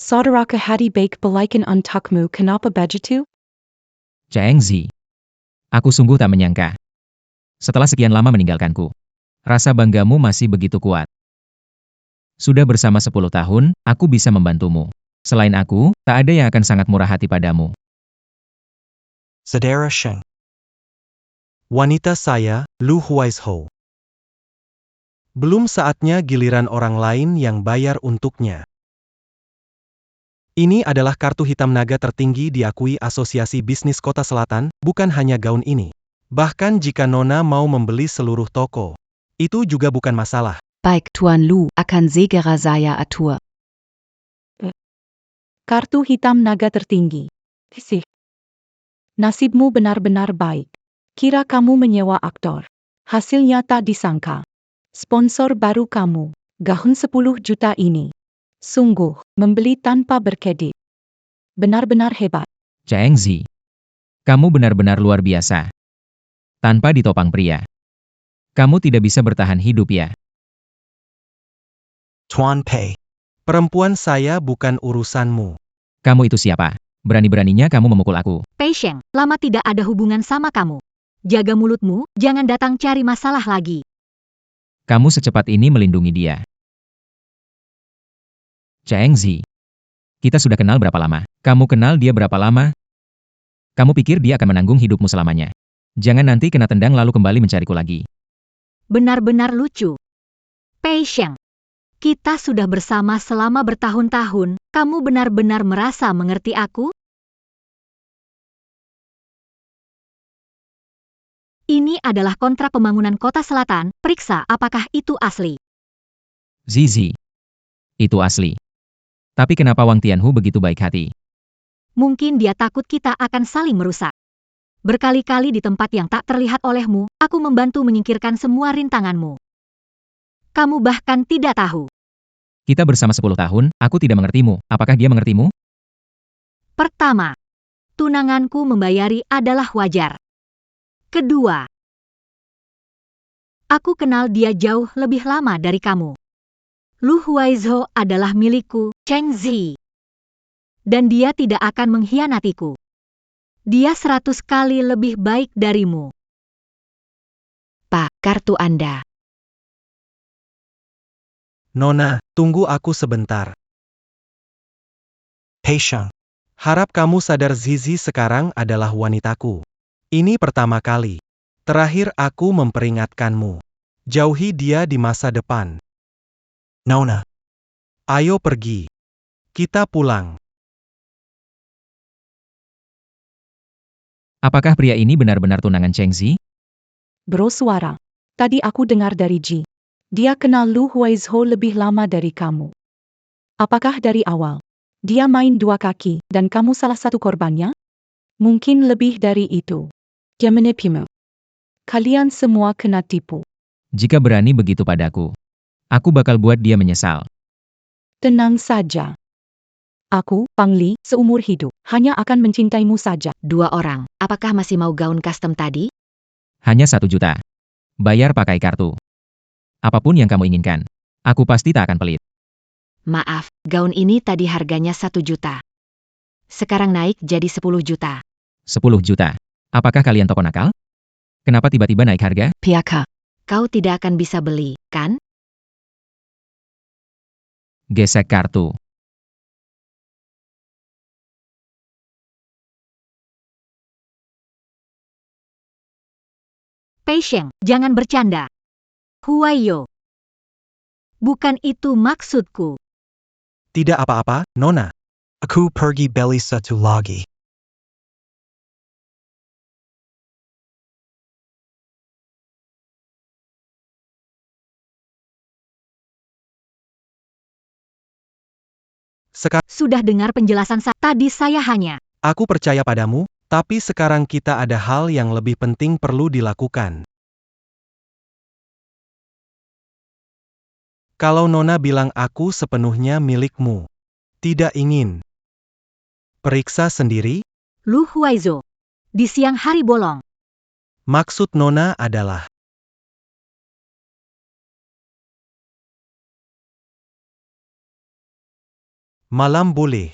Saudara ke hadi baik belikan untukmu kenapa begitu? Cheng Zi. Aku sungguh tak menyangka. Setelah sekian lama meninggalkanku, rasa banggamu masih begitu kuat. Sudah bersama 10 tahun, aku bisa membantumu. Selain aku, tak ada yang akan sangat murah hati padamu. Saudara Sheng. Wanita saya, Lu Huaishou. Belum saatnya giliran orang lain yang bayar untuknya. Ini adalah kartu hitam naga tertinggi diakui Asosiasi Bisnis Kota Selatan, bukan hanya gaun ini. Bahkan jika Nona mau membeli seluruh toko, itu juga bukan masalah. Baik Tuan Lu akan segera saya atur. Kartu hitam naga tertinggi. Sih. Nasibmu benar-benar baik. Kira kamu menyewa aktor. Hasilnya tak disangka. Sponsor baru kamu. Gaun 10 juta ini. Sungguh, membeli tanpa berkedit. Benar-benar hebat. Cheng Zi. Kamu benar-benar luar biasa. Tanpa ditopang pria. Kamu tidak bisa bertahan hidup ya. Tuan Pei. Perempuan saya bukan urusanmu. Kamu itu siapa? Berani-beraninya kamu memukul aku. Pei Sheng, lama tidak ada hubungan sama kamu. Jaga mulutmu, jangan datang cari masalah lagi. Kamu secepat ini melindungi dia. Cheng Zi. Kita sudah kenal berapa lama? Kamu kenal dia berapa lama? Kamu pikir dia akan menanggung hidupmu selamanya? Jangan nanti kena tendang lalu kembali mencariku lagi. Benar-benar lucu. Pei Sheng, kita sudah bersama selama bertahun-tahun, kamu benar-benar merasa mengerti aku? Ini adalah kontrak pembangunan kota selatan, periksa apakah itu asli. Zizi. Itu asli. Tapi kenapa Wang Tianhu begitu baik hati? Mungkin dia takut kita akan saling merusak. Berkali-kali di tempat yang tak terlihat olehmu, aku membantu menyingkirkan semua rintanganmu. Kamu bahkan tidak tahu. Kita bersama 10 tahun, aku tidak mengertimu. Apakah dia mengertimu? Pertama, tunanganku membayari adalah wajar. Kedua, aku kenal dia jauh lebih lama dari kamu. Lu Huaizhou adalah milikku, Cheng Zi. Dan dia tidak akan mengkhianatiku. Dia 100 kali lebih baik darimu. Pak, kartu Anda. Nona, tunggu aku sebentar. Pei Sheng. Harap kamu sadar Zizi sekarang adalah wanitaku. Ini pertama kali. Terakhir aku memperingatkanmu. Jauhi dia di masa depan. Nona. Ayo pergi. Kita pulang. Apakah pria ini benar-benar tunangan Cheng Zi? Bro suara. Tadi aku dengar dari Ji. Dia kenal Lu Huaizhou lebih lama dari kamu. Apakah dari awal? Dia main dua kaki, dan kamu salah satu korbannya? Mungkin lebih dari itu. Dia menipumu. Kalian semua kena tipu. Jika berani begitu padaku, aku bakal buat dia menyesal. Tenang saja. Aku, Pang Li, seumur hidup, hanya akan mencintaimu saja. 2 orang, apakah masih mau gaun custom tadi? Hanya 1 juta. Bayar pakai kartu. Apapun yang kamu inginkan. Aku pasti tak akan pelit. Maaf, gaun ini tadi harganya 1 juta. Sekarang naik jadi 10 juta. 10 juta. Apakah kalian toko nakal? Kenapa tiba-tiba naik harga? PK. Kau tidak akan bisa beli, kan? Gesek kartu. Pei Sheng, jangan bercanda. Huaiyo. Bukan itu maksudku. Tidak apa-apa, Nona. Aku pergi beli satu lagi. Sudah dengar penjelasan tadi saya hanya. Aku percaya padamu, tapi sekarang kita ada hal yang lebih penting perlu dilakukan. Kalau Nona bilang aku sepenuhnya milikmu. Tidak ingin. Periksa sendiri, Lu Huaizhou. Di siang hari bolong. maksud Nona adalah malam boleh.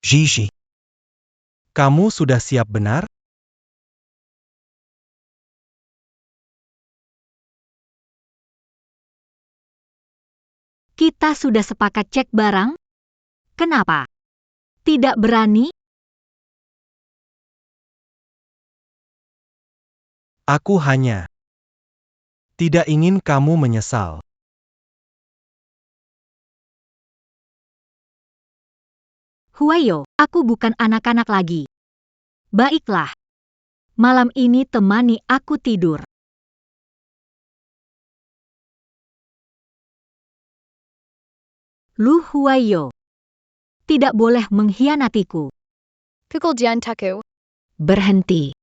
Gigi. Kamu sudah siap benar? Kita sudah sepakat cek barang? Kenapa? Tidak berani? Aku hanya tidak ingin kamu menyesal. Huayo, aku bukan anak-anak lagi. Baiklah. Malam ini temani aku tidur. Lu Huayo. Tidak boleh mengkhianatiku. Kekuljian taku. Berhenti.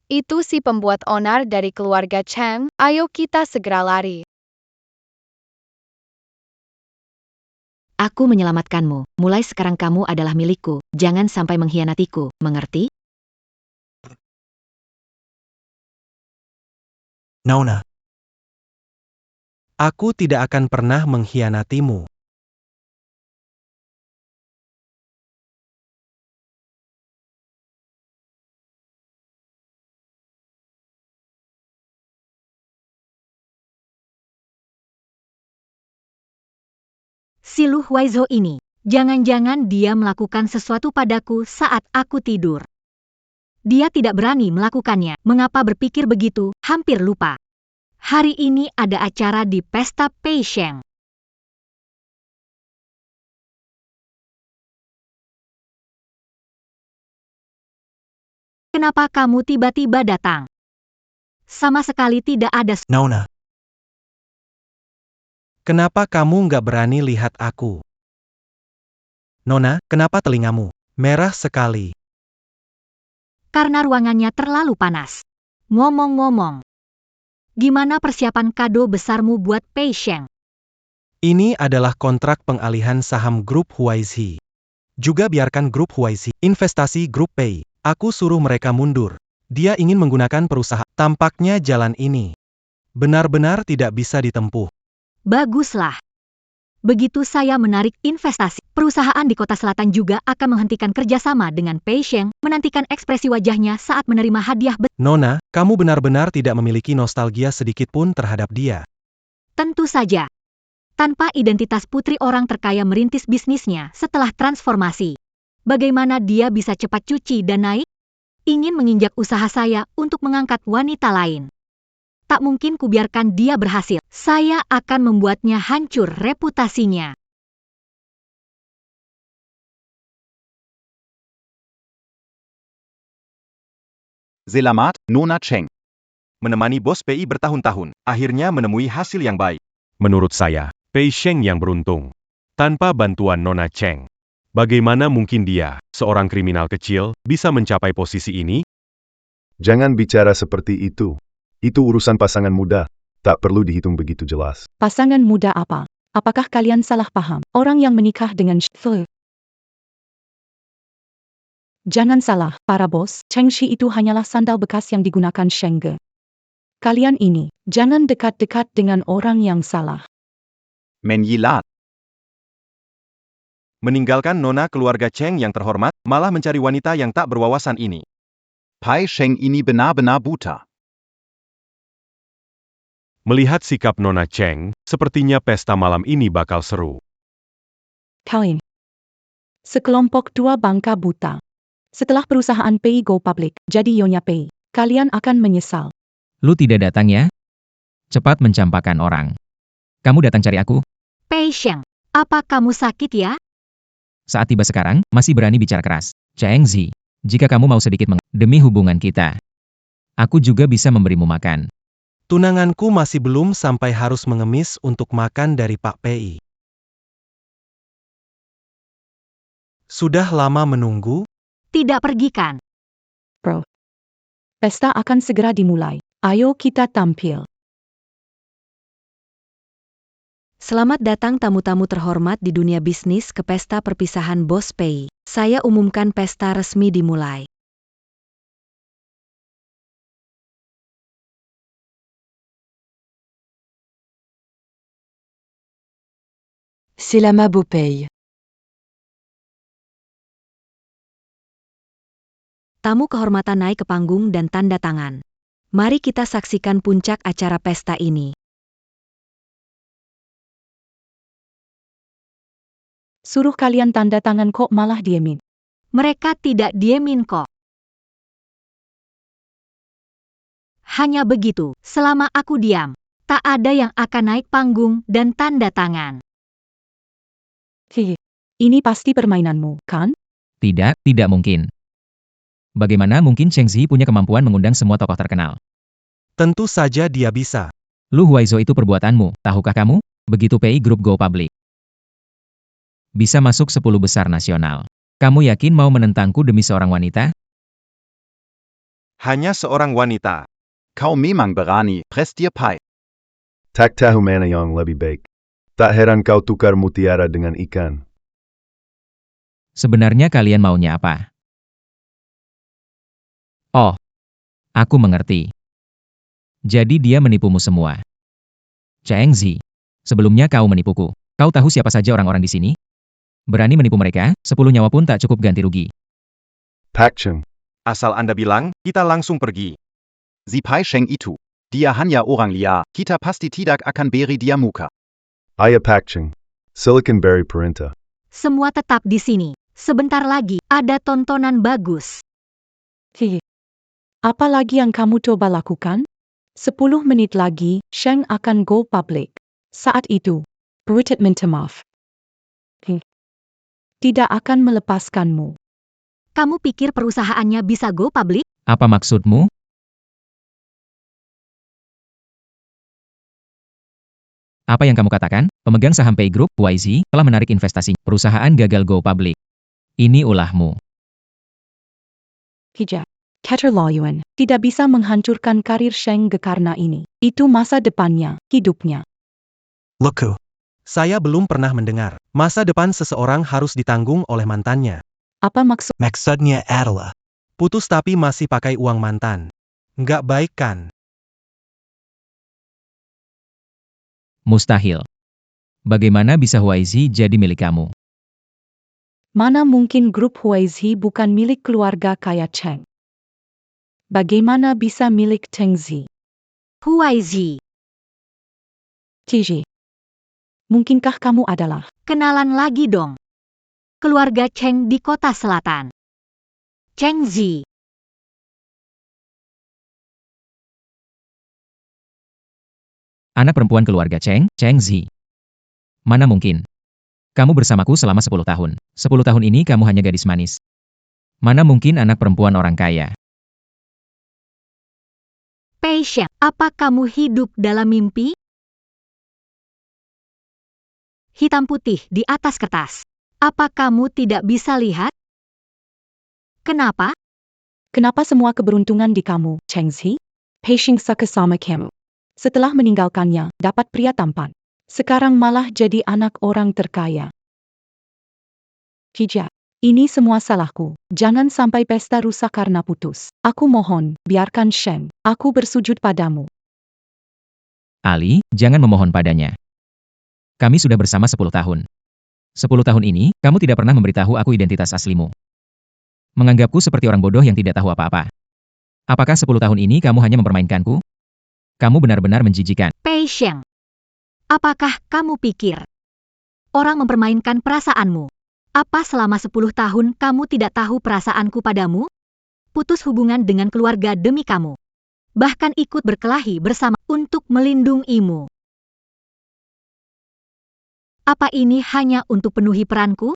Itu si pembuat onar dari keluarga Cheng, ayo kita segera lari. Aku menyelamatkanmu. Mulai sekarang kamu adalah milikku. Jangan sampai mengkhianatiku, mengerti? Nona. Aku tidak akan pernah mengkhianatimu. Si Lu Huaizhou ini, jangan-jangan dia melakukan sesuatu padaku saat aku tidur. Dia tidak berani melakukannya. Mengapa berpikir begitu? Hampir lupa. Hari ini ada acara di pesta Pei Sheng. Kenapa kamu tiba-tiba datang? Sama sekali tidak ada. Nona. Kenapa kamu nggak berani lihat aku? Nona, kenapa telingamu merah sekali? Karena ruangannya terlalu panas. Ngomong-ngomong, gimana persiapan kado besarmu buat Pei Sheng? Ini adalah kontrak pengalihan saham grup Huaizhi. Juga biarkan grup Huaizhi investasi grup Pei. Aku suruh mereka mundur. Dia ingin menggunakan perusahaan. Tampaknya jalan ini benar-benar tidak bisa ditempuh. Baguslah. Begitu saya menarik investasi, perusahaan di kota selatan juga akan menghentikan kerjasama dengan Pei Sheng, menantikan ekspresi wajahnya saat menerima hadiah. Nona, kamu benar-benar tidak memiliki nostalgia sedikit pun terhadap dia. Tentu saja. Tanpa identitas putri orang terkaya merintis bisnisnya setelah transformasi. Bagaimana dia bisa cepat cuci dan naik? Ingin menginjak usaha saya untuk mengangkat wanita lain. Tak mungkin kubiarkan dia berhasil. Saya akan membuatnya hancur reputasinya. Selamat, Nona Cheng. Menemani bos PI bertahun-tahun, akhirnya menemui hasil yang baik. Menurut saya, Pei Sheng yang beruntung. Tanpa bantuan Nona Cheng. Bagaimana mungkin dia, seorang kriminal kecil, bisa mencapai posisi ini? Jangan bicara seperti itu. Itu urusan pasangan muda. Tak perlu dihitung begitu jelas. Pasangan muda apa? Apakah kalian salah paham? Orang yang menikah dengan Shifle. Jangan salah, para bos, Cheng Shi itu hanyalah sandal bekas yang digunakan Sheng Ge. Kalian ini, jangan dekat-dekat dengan orang yang salah. Menyilat. Meninggalkan nona keluarga Cheng yang terhormat, malah mencari wanita yang tak berwawasan ini. Pei Sheng ini benar-benar buta. Melihat sikap Nona Cheng, sepertinya pesta malam ini bakal seru. Kalian. Sekelompok dua bangka buta. Setelah perusahaan Pei go public, jadi Nyonya Pei, kalian akan menyesal. Lu tidak datang ya? Cepat mencampakkan orang. Kamu datang cari aku? Pei Sheng, apa kamu sakit ya? Saat tiba sekarang, masih berani bicara keras. Cheng Zi, jika kamu mau sedikit demi hubungan kita, aku juga bisa memberimu makan. Tunanganku masih belum sampai harus mengemis untuk makan dari Pak Pei. Sudah lama menunggu? Tidak pergi kan? Bro. Pesta akan segera dimulai. Ayo kita tampil. Selamat datang tamu-tamu terhormat di dunia bisnis ke pesta perpisahan Bos Pei. Saya umumkan pesta resmi dimulai. Selamat Bos Pei. Tamu kehormatan naik ke panggung dan tanda tangan. Mari kita saksikan puncak acara pesta ini. Suruh kalian tanda tangan kok malah diemin. Mereka tidak diemin kok. Hanya begitu, selama aku diam, tak ada yang akan naik panggung dan tanda tangan. Hihi. Ini pasti permainanmu, kan? Tidak, tidak mungkin. Bagaimana mungkin Cheng Zi punya kemampuan mengundang semua tokoh terkenal? Tentu saja dia bisa. Lu Huaizo itu perbuatanmu, tahukah kamu? Begitu PI Group go public. Bisa masuk 10 besar nasional. Kamu yakin mau menentangku demi seorang wanita? Hanya seorang wanita. Kau memang berani, press dir pai. Tak tahu mana yang lebih baik. Tak heran kau tukar mutiara dengan ikan. Sebenarnya kalian maunya apa? Oh, aku mengerti. Jadi dia menipumu semua. Cheng Zi, sebelumnya kau menipuku. Kau tahu siapa saja orang-orang di sini? Berani menipu mereka, 10 nyawa pun tak cukup ganti rugi. Pak Cheng, Asal Anda bilang, kita langsung pergi. Si Pai Sheng itu. Dia hanya orang liar, kita pasti tidak akan beri dia muka. Ayah Pak Cheng, Silicon Valley Perintah. Semua tetap di sini. Sebentar lagi, ada tontonan bagus. Hihi. Apa lagi yang kamu coba lakukan? 10 menit lagi, Sheng akan go public. Saat itu, Bridget minta maaf. Tidak akan melepaskanmu. Kamu pikir perusahaannya bisa go public? Apa maksudmu? Apa yang kamu katakan? Pemegang saham PI Group, YZ, telah menarik investasi. Perusahaan gagal go public. Ini ulahmu. Hijab. Keterlaluan. Tidak bisa menghancurkan karir Sheng karena ini. Itu masa depannya, hidupnya. Loku. Saya belum pernah mendengar. Masa depan seseorang harus ditanggung oleh mantannya. Apa maksud? Maksudnya adalah. Putus tapi masih pakai uang mantan. Nggak baik kan? Mustahil. Bagaimana bisa YZ jadi milik kamu? Mana mungkin grup Huaizi bukan milik keluarga kaya Cheng? Bagaimana bisa milik Cheng Zi? Huaizi. Tiji. Mungkinkah kamu adalah? Kenalan lagi dong. Keluarga Cheng di kota selatan. Cheng Zi. Anak perempuan keluarga Cheng, Cheng Zi. Mana mungkin? Kamu bersamaku selama 10 tahun. 10 tahun ini kamu hanya gadis manis. Mana mungkin anak perempuan orang kaya? Pei Sheng, apa kamu hidup dalam mimpi? Hitam putih di atas kertas. Apa kamu tidak bisa lihat? Kenapa? Kenapa semua keberuntungan di kamu, Cheng Zi? Pei Sheng suka sama kamu. Setelah meninggalkannya, dapat pria tampan. Sekarang malah jadi anak orang terkaya. Hijab. Ini semua salahku. Jangan sampai pesta rusak karena putus. Aku mohon, biarkan Sheng. Aku bersujud padamu. Ali, jangan memohon padanya. Kami sudah bersama 10 tahun. 10 tahun ini, kamu tidak pernah memberitahu aku identitas aslimu. Menganggapku seperti orang bodoh yang tidak tahu apa-apa. Apakah 10 tahun ini kamu hanya mempermainkanku? Kamu benar-benar menjijikan. Pei Sheng. Apakah kamu pikir orang mempermainkan perasaanmu? Apa selama 10 tahun kamu tidak tahu perasaanku padamu? Putus hubungan dengan keluarga demi kamu. Bahkan ikut berkelahi bersama untuk melindungimu. Apa ini hanya untuk penuhi peranku?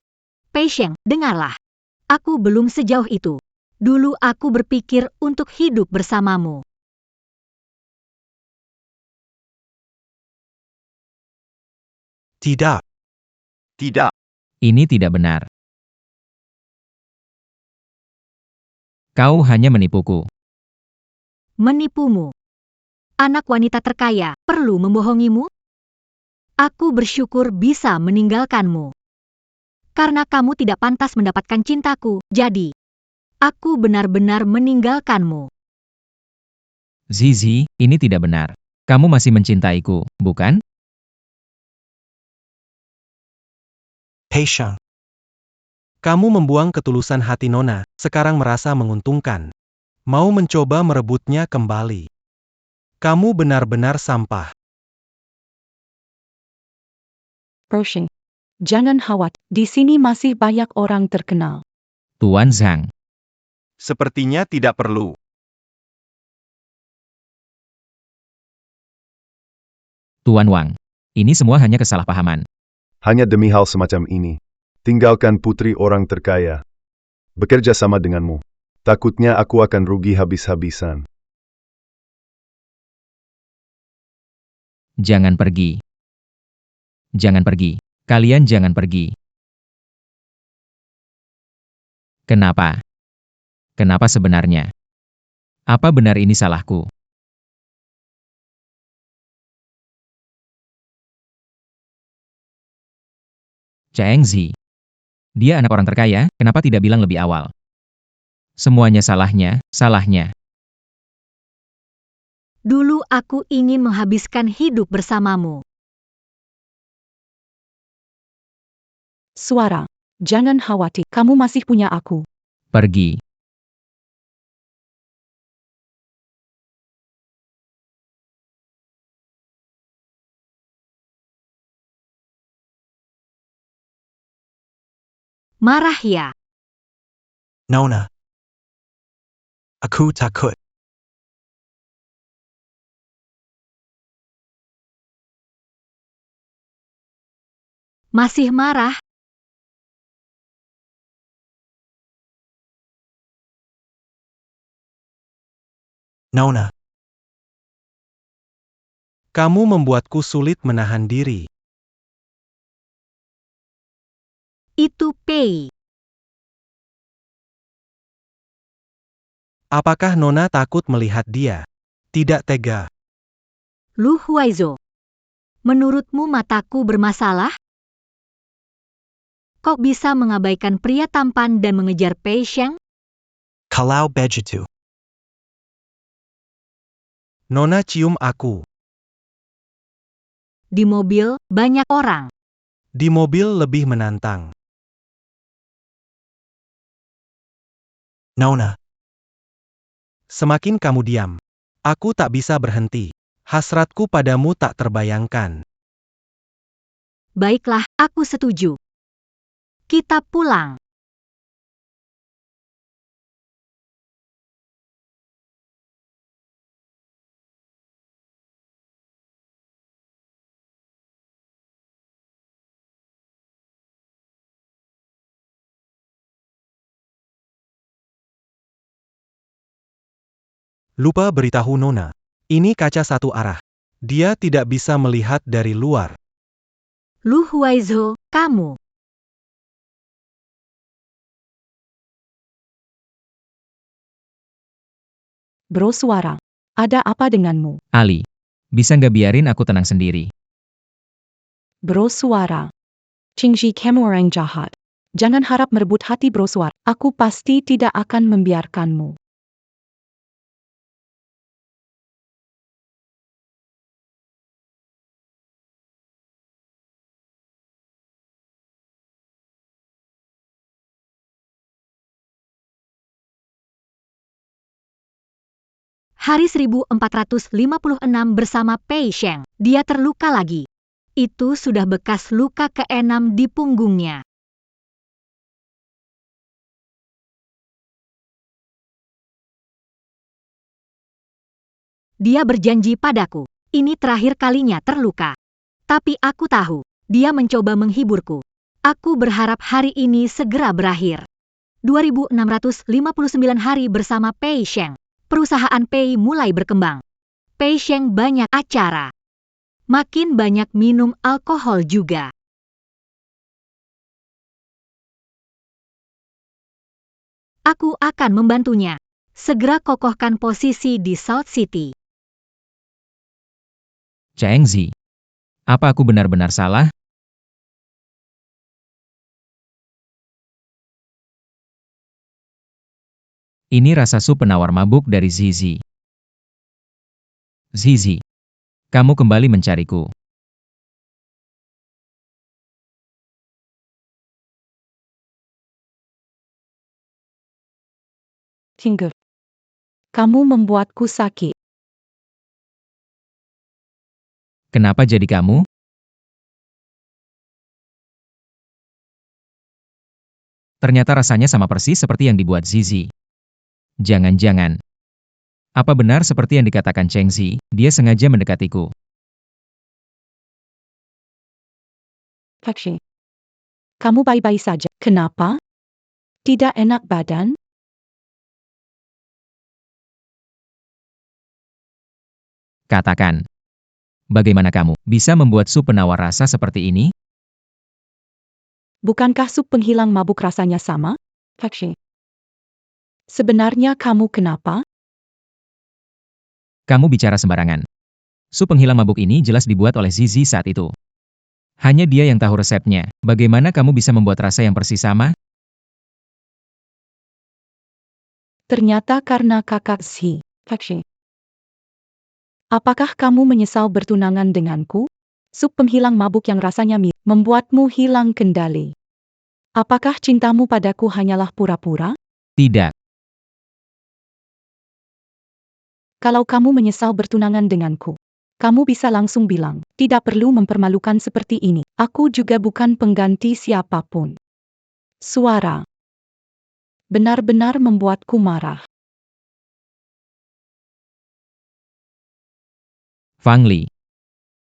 Pei Sheng, dengarlah. Aku belum sejauh itu. Dulu aku berpikir untuk hidup bersamamu. Tidak. Tidak. Ini tidak benar. Kau hanya menipuku. Menipumu. Anak wanita terkaya perlu membohongimu? Aku bersyukur bisa meninggalkanmu. Karena kamu tidak pantas mendapatkan cintaku, jadi aku benar-benar meninggalkanmu. Zizi, ini tidak benar. Kamu masih mencintaiku, bukan? Pei Sheng. Kamu membuang ketulusan hati Nona, sekarang merasa menguntungkan. Mau mencoba merebutnya kembali. Kamu benar-benar sampah. Pershing. Jangan khawatir, di sini masih banyak orang terkenal. Tuan Zhang. Sepertinya tidak perlu. Tuan Wang. Ini semua hanya kesalahpahaman. Hanya demi hal semacam ini. Tinggalkan putri orang terkaya. Bekerja sama denganmu. Takutnya aku akan rugi habis-habisan. Jangan pergi. Jangan pergi. Kalian jangan pergi. Kenapa? Kenapa sebenarnya? Apa benar ini salahku? Cheng Zi. Dia anak orang terkaya, kenapa tidak bilang lebih awal? Semuanya salahnya, salahnya. Dulu aku ingin menghabiskan hidup bersamamu. Suara. Jangan khawatir, kamu masih punya aku. Pergi. Marah ya? Nona. Aku takut. Masih marah? Nona. Kamu membuatku sulit menahan diri. Itu Pei. Apakah Nona takut melihat dia? Tidak tega. Lu Huaizo. Menurutmu mataku bermasalah? Kok bisa mengabaikan pria tampan dan mengejar Pei Sheng? Kalau begitu. Nona cium aku. Di mobil, banyak orang. Di mobil lebih menantang. Nona. Semakin kamu diam, aku tak bisa berhenti. Hasratku padamu tak terbayangkan. Baiklah, aku setuju. Kita pulang. Lupa beritahu Nona. Ini kaca satu arah. Dia tidak bisa melihat dari luar. Lu Huaizo, kamu. Bro Suara. Ada apa denganmu? Ali. Bisa nggak biarin aku tenang sendiri? Bro Suara. Qingji kamu orang jahat. Jangan harap merebut hati Bro Suara. Aku pasti tidak akan membiarkanmu. Hari 1456 bersama Pei Sheng. Dia terluka lagi. Itu sudah bekas luka ke-6 di punggungnya. Dia berjanji padaku, ini terakhir kalinya terluka. Tapi aku tahu, dia mencoba menghiburku. Aku berharap hari ini segera berakhir. 2659 hari bersama Pei Sheng. Perusahaan Pei mulai berkembang. Pei Sheng banyak acara. Makin banyak minum alkohol juga. Aku akan membantunya. Segera kokohkan posisi di South City. Cheng Zi. Apa aku benar-benar salah? Ini rasa sup penawar mabuk dari Zizi. Zizi. Kamu kembali mencariku. Tinggal. Kamu membuatku sakit. Kenapa jadi kamu? Ternyata rasanya sama persis seperti yang dibuat Zizi. Jangan-jangan. Apa benar seperti yang dikatakan Cheng Zi, dia sengaja mendekatiku? Faksi. kamu baik-baik saja. Kenapa? Tidak enak badan? Katakan. Bagaimana kamu bisa membuat sup penawar rasa seperti ini? Bukankah sup penghilang mabuk rasanya sama? Fakshe. Sebenarnya kamu kenapa? Kamu bicara sembarangan. Sup penghilang mabuk ini jelas dibuat oleh Zizi saat itu. Hanya dia yang tahu resepnya. Bagaimana kamu bisa membuat rasa yang persis sama? Ternyata karena kakak Si. Fakshe. Apakah kamu menyesal bertunangan denganku? Sup penghilang mabuk yang rasanya mirip membuatmu hilang kendali. Apakah cintamu padaku hanyalah pura-pura? Tidak. Kalau kamu menyesal bertunangan denganku, kamu bisa langsung bilang, tidak perlu mempermalukan seperti ini. Aku juga bukan pengganti siapapun. Suara. Benar-benar membuatku marah. Fang Li.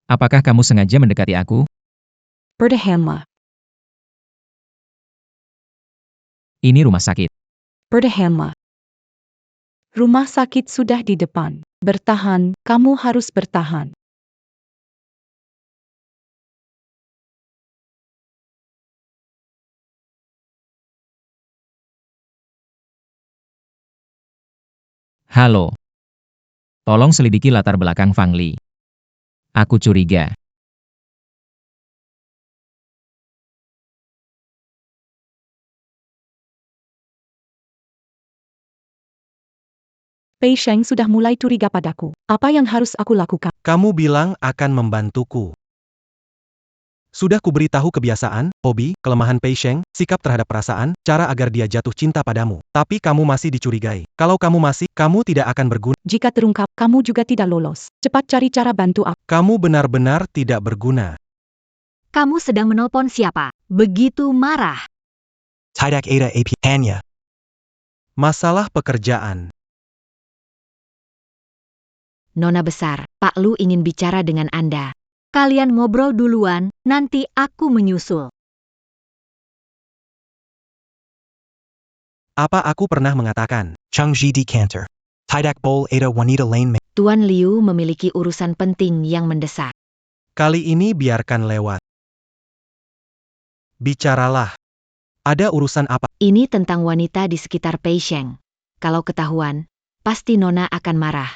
Apakah kamu sengaja mendekati aku? Bertahanlah. Ini rumah sakit. Bertahanlah. Rumah sakit sudah di depan. Bertahan, kamu harus bertahan. Halo. Tolong selidiki latar belakang Fang Li. Aku curiga. Pei Sheng sudah mulai curiga padaku. Apa yang harus aku lakukan? Kamu bilang akan membantuku. Sudah kuberitahu kebiasaan, hobi, kelemahan Pei Sheng, sikap terhadap perasaan, cara agar dia jatuh cinta padamu. Tapi kamu masih dicurigai. Kalau kamu tidak akan berguna. Jika terungkap, kamu juga tidak lolos. Cepat cari cara bantu aku. Kamu benar-benar tidak berguna. Kamu sedang menelpon siapa? Begitu marah. Tidak ada AP hanya. Masalah pekerjaan. Nona besar, Pak Lu ingin bicara dengan Anda. Kalian ngobrol duluan, nanti aku menyusul. Apa aku pernah mengatakan? Chang Ji decanter. Tidak bol ada wanita lain. Tuan Liu memiliki urusan penting yang mendesak. Kali ini biarkan lewat. Bicaralah. Ada urusan apa? Ini tentang wanita di sekitar Pei Sheng. Kalau ketahuan, pasti Nona akan marah.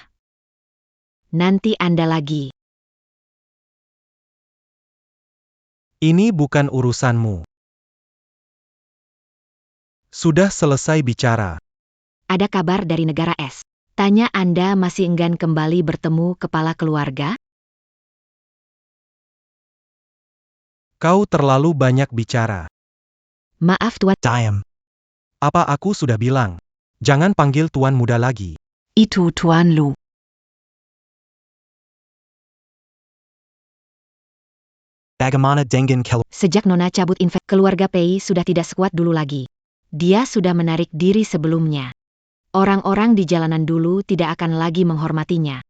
Nanti Anda lagi. Ini bukan urusanmu. Sudah selesai bicara. Ada kabar dari negara S. Tanya Anda masih enggan kembali bertemu kepala keluarga? Kau terlalu banyak bicara. Maaf Tuan. Diam. Apa aku sudah bilang? Jangan panggil Tuan Muda lagi. Itu Tuan Lu. Bagaimana dengan Sejak Nona cabut keluarga Pei sudah tidak sekuat dulu lagi. Dia sudah menarik diri sebelumnya. Orang-orang di jalanan dulu tidak akan lagi menghormatinya.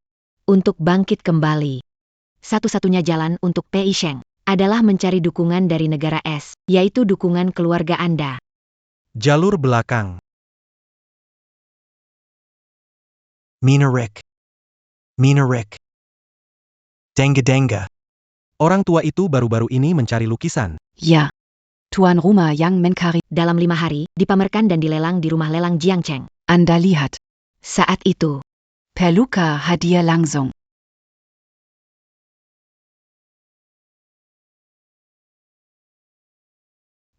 Untuk bangkit kembali, satu-satunya jalan untuk Pei Sheng adalah mencari dukungan dari negara S, yaitu dukungan keluarga Anda. Jalur belakang. Minarik. Denga. Orang tua itu baru-baru ini mencari lukisan. Ya. Tuan rumah yang mencari. Dalam 5 hari, dipamerkan dan dilelang di rumah lelang Jiangcheng. Anda lihat. Saat itu, Peluka hadiah langsung.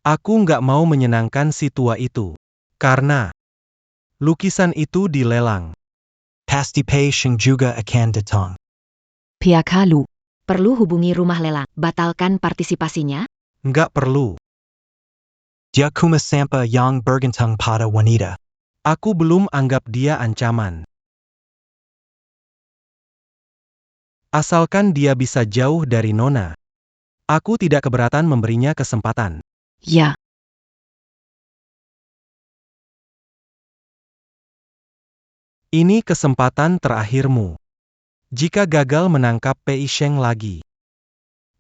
Aku nggak mau menyenangkan si tua itu. Karena lukisan itu dilelang. Pasti Pei Sheng juga akan datang. Pihak Lu. perlu hubungi rumah lelang. Batalkan partisipasinya? Nggak perlu. Dia cuma sampai yang bergantung pada wanita. Aku belum anggap dia ancaman. Asalkan dia bisa jauh dari Nona. Aku tidak keberatan memberinya kesempatan. Ya. Ini kesempatan terakhirmu. Jika gagal menangkap Pei Sheng lagi,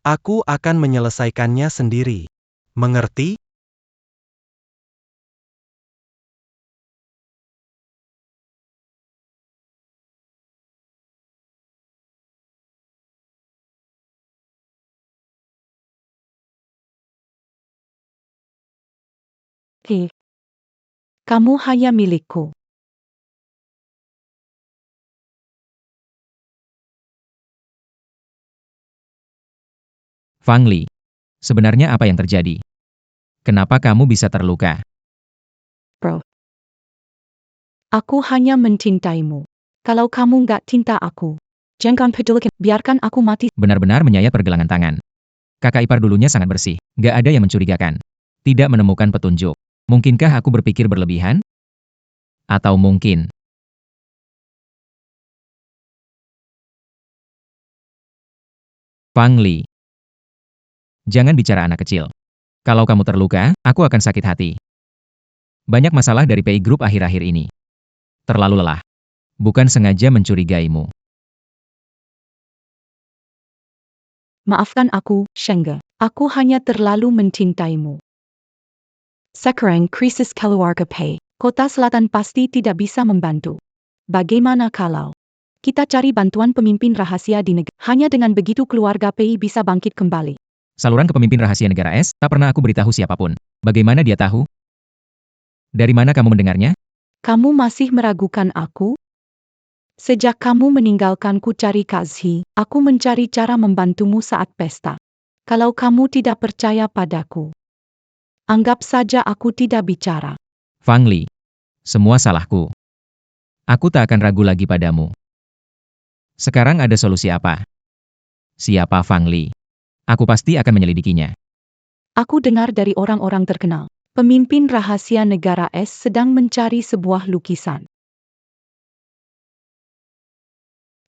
aku akan menyelesaikannya sendiri. Mengerti? Hei. Kamu hanya milikku. Fang Li, sebenarnya apa yang terjadi? Kenapa kamu bisa terluka? Bro. Aku hanya mencintaimu. Kalau kamu nggak cinta aku, jangan pedulikan, biarkan aku mati. Benar-benar menyayat pergelangan tangan. Kakak ipar dulunya sangat bersih, gak ada yang mencurigakan. Tidak menemukan petunjuk. Mungkinkah aku berpikir berlebihan? Atau mungkin... Fang Li. Jangan bicara anak kecil. Kalau kamu terluka, aku akan sakit hati. Banyak masalah dari PI Group akhir-akhir ini. Terlalu lelah. Bukan sengaja mencurigaimu. Maafkan aku, Shengge. Aku hanya terlalu mencintaimu. Sekarang krisis keluarga Pei. Kota Selatan pasti tidak bisa membantu. Bagaimana kalau kita cari bantuan pemimpin rahasia di negara? Hanya dengan begitu keluarga Pei bisa bangkit kembali. Saluran ke pemimpin rahasia negara S, tak pernah aku beritahu siapapun. Bagaimana dia tahu? Dari mana kamu mendengarnya? Kamu masih meragukan aku? Sejak kamu meninggalkanku cari Kazhi, aku mencari cara membantumu saat pesta. Kalau kamu tidak percaya padaku, anggap saja aku tidak bicara. Fang Li. Semua salahku. Aku tak akan ragu lagi padamu. Sekarang ada solusi apa? Siapa Fang Li? Aku pasti akan menyelidikinya. Aku dengar dari orang-orang terkenal, pemimpin rahasia negara S sedang mencari sebuah lukisan.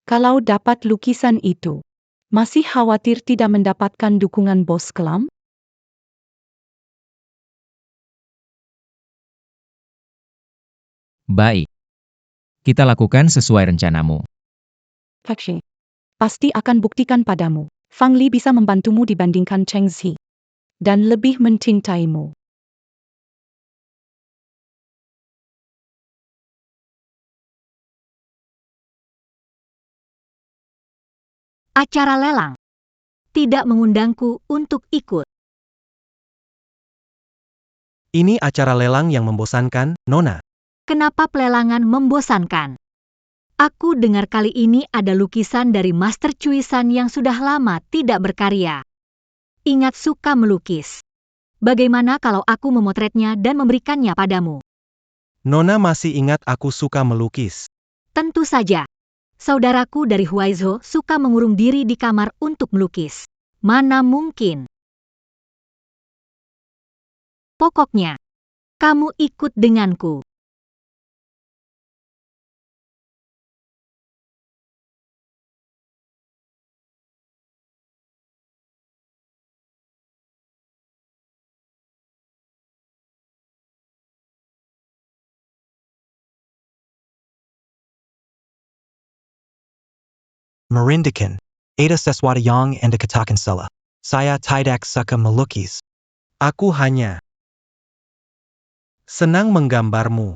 Kalau dapat lukisan itu, masih khawatir tidak mendapatkan dukungan bos kelam? Baik. Kita lakukan sesuai rencanamu. Fakshi. Pasti akan buktikan padamu. Fang Li bisa membantumu dibandingkan Cheng Zi. Dan lebih mencintaimu. Acara lelang. Tidak mengundangku untuk ikut. Ini acara lelang yang membosankan, Nona. Kenapa pelelangan membosankan? Aku dengar kali ini ada lukisan dari Master Cuisan yang sudah lama tidak berkarya. Ingat suka melukis. Bagaimana kalau aku memotretnya dan memberikannya padamu? Nona masih ingat aku suka melukis. Tentu saja. Saudaraku dari Huaizhou suka mengurung diri di kamar untuk melukis. Mana mungkin? Pokoknya, kamu ikut denganku. Merindikan. Ada sesuatu yang anda katakan salah. Saya tidak suka melukis. Aku hanya senang menggambarmu.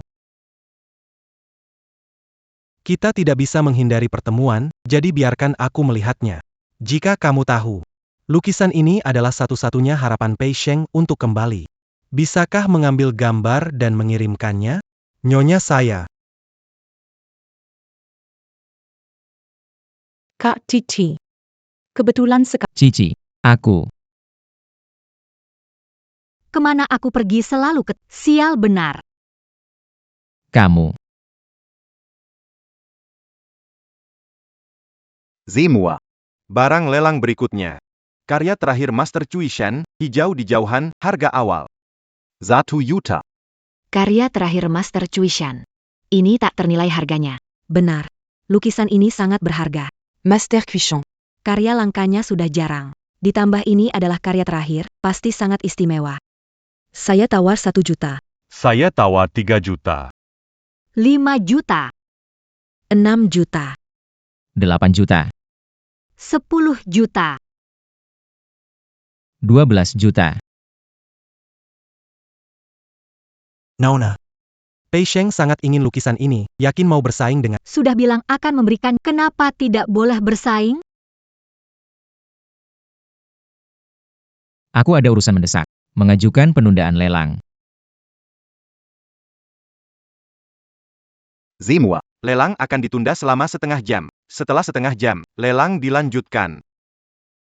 Kita tidak bisa menghindari pertemuan, jadi biarkan aku melihatnya. Jika kamu tahu, lukisan ini adalah satu-satunya harapan Pei Sheng untuk kembali. Bisakah mengambil gambar dan mengirimkannya? Nyonya saya. Kak Cici. Kebetulan sekali. Cici, aku. Kemana aku pergi selalu sial benar. Kamu. Semua. Barang lelang berikutnya. Karya terakhir Master Cui Shen, hijau di jauhan, harga awal. 1 juta. Karya terakhir Master Cuishan. Ini tak ternilai harganya. Benar. Lukisan ini sangat berharga. Master Cuishan. Karya langkanya sudah jarang. Ditambah ini adalah karya terakhir, pasti sangat istimewa. Saya tawar 1 juta. Saya tawar 3 juta. 5 juta. 6 juta. 8 juta. 10 juta. 12 juta. Nona. Pei Sheng sangat ingin lukisan ini, yakin mau bersaing dengan... Sudah bilang akan memberikan, kenapa tidak boleh bersaing? Aku ada urusan mendesak. Mengajukan penundaan lelang. Seymour. Lelang akan ditunda selama setengah jam. Setelah setengah jam, lelang dilanjutkan.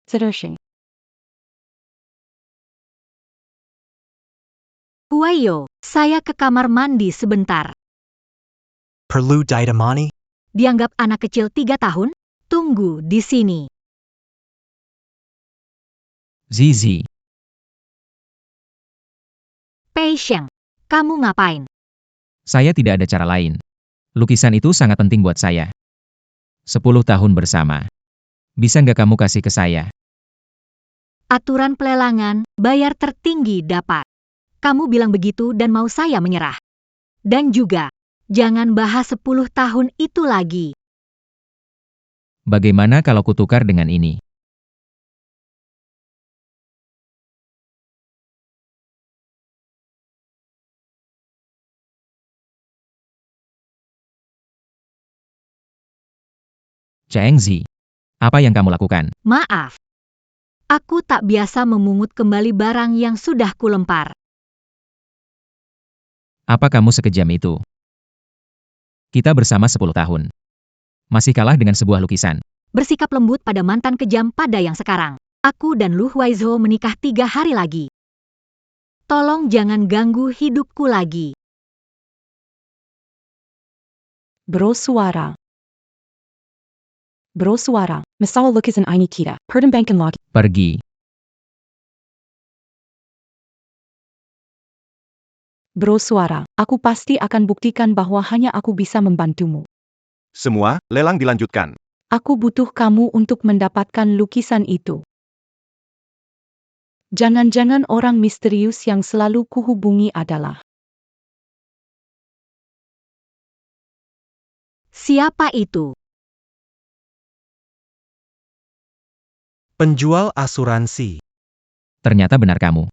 Zershing. Huayo, saya ke kamar mandi sebentar. Perlu ditemani? Dianggap anak kecil 3 tahun? Tunggu di sini. Zizi, Pei Sheng, kamu ngapain? saya tidak ada cara lain. Lukisan itu sangat penting buat saya. 10 tahun bersama. Bisa nggak kamu kasih ke saya? Aturan pelelangan, bayar tertinggi dapat. Kamu bilang begitu dan mau saya menyerah. Dan juga, jangan bahas 10 tahun itu lagi. Bagaimana kalau kutukar dengan ini? Chengzi, apa yang kamu lakukan? Maaf. Aku tak biasa memungut kembali barang yang sudah kulempar. Apa kamu sekejam itu? Kita bersama 10 tahun. Masih kalah dengan sebuah lukisan. Bersikap lembut pada mantan kejam pada yang sekarang. Aku dan Lu Huaizhou menikah 3 hari lagi. Tolong jangan ganggu hidupku lagi. Bersuara. Bersuara. Masalah lukisan ini kita. Pertimbangkan lagi. Pergi. Bersuara. Aku pasti akan buktikan bahwa hanya aku bisa membantumu. Semua, lelang dilanjutkan. Aku butuh kamu untuk mendapatkan lukisan itu. Jangan-jangan orang misterius yang selalu kuhubungi adalah Siapa itu? Penjual asuransi. Ternyata benar kamu.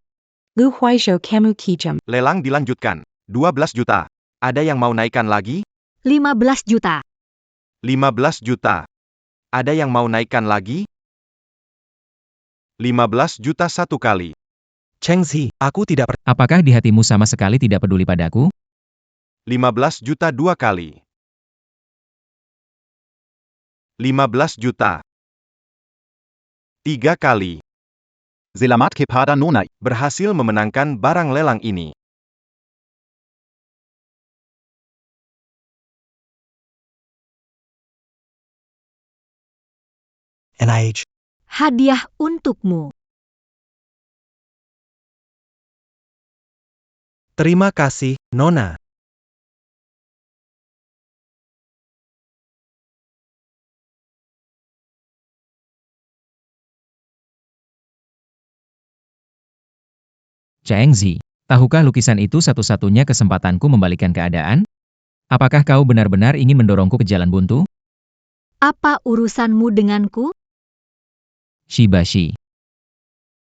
Lu Huaizhou kamu kijam. Lelang dilanjutkan. 12 juta. Ada yang mau naikkan lagi? 15 juta. 15 juta. Ada yang mau naikkan lagi? 15 juta satu kali. Chengzi, aku tidak Apakah di hatimu sama sekali tidak peduli padaku? 15 juta dua kali. 15 juta. 3 kali. Selamat kepada Nona. Berhasil memenangkan barang lelang ini. NIH. Hadiah untukmu. Terima kasih, Nona. Chengzi, tahukah lukisan itu satu-satunya kesempatanku membalikan keadaan? Apakah kau benar-benar ingin mendorongku ke jalan buntu? Apa urusanmu denganku? Shibashi.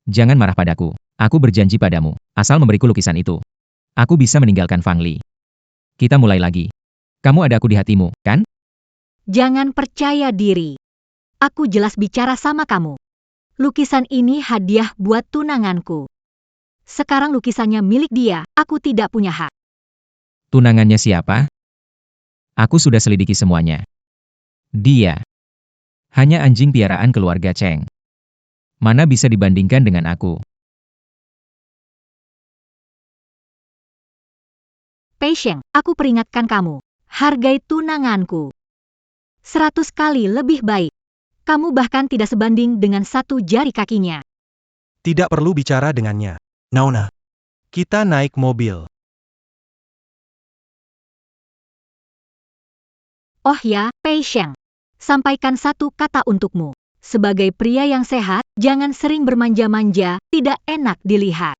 Jangan marah padaku. Aku berjanji padamu, asal memberiku lukisan itu. Aku bisa meninggalkan Fang Li. Kita mulai lagi. Kamu ada aku di hatimu, kan? Jangan percaya diri. Aku jelas bicara sama kamu. Lukisan ini hadiah buat tunanganku. Sekarang lukisannya milik dia, aku tidak punya hak. Tunangannya siapa? Aku sudah selidiki semuanya. Dia. Hanya anjing piaraan keluarga Cheng. Mana bisa dibandingkan dengan aku? Pei Sheng, aku peringatkan kamu. Hargai tunanganku. 100 kali lebih baik. Kamu bahkan tidak sebanding dengan 1 jari kakinya. Tidak perlu bicara dengannya. Nona. Kita naik mobil. Oh ya, Pei Sheng. Sampaikan 1 kata untukmu. Sebagai pria yang sehat, jangan sering bermanja-manja, tidak enak dilihat.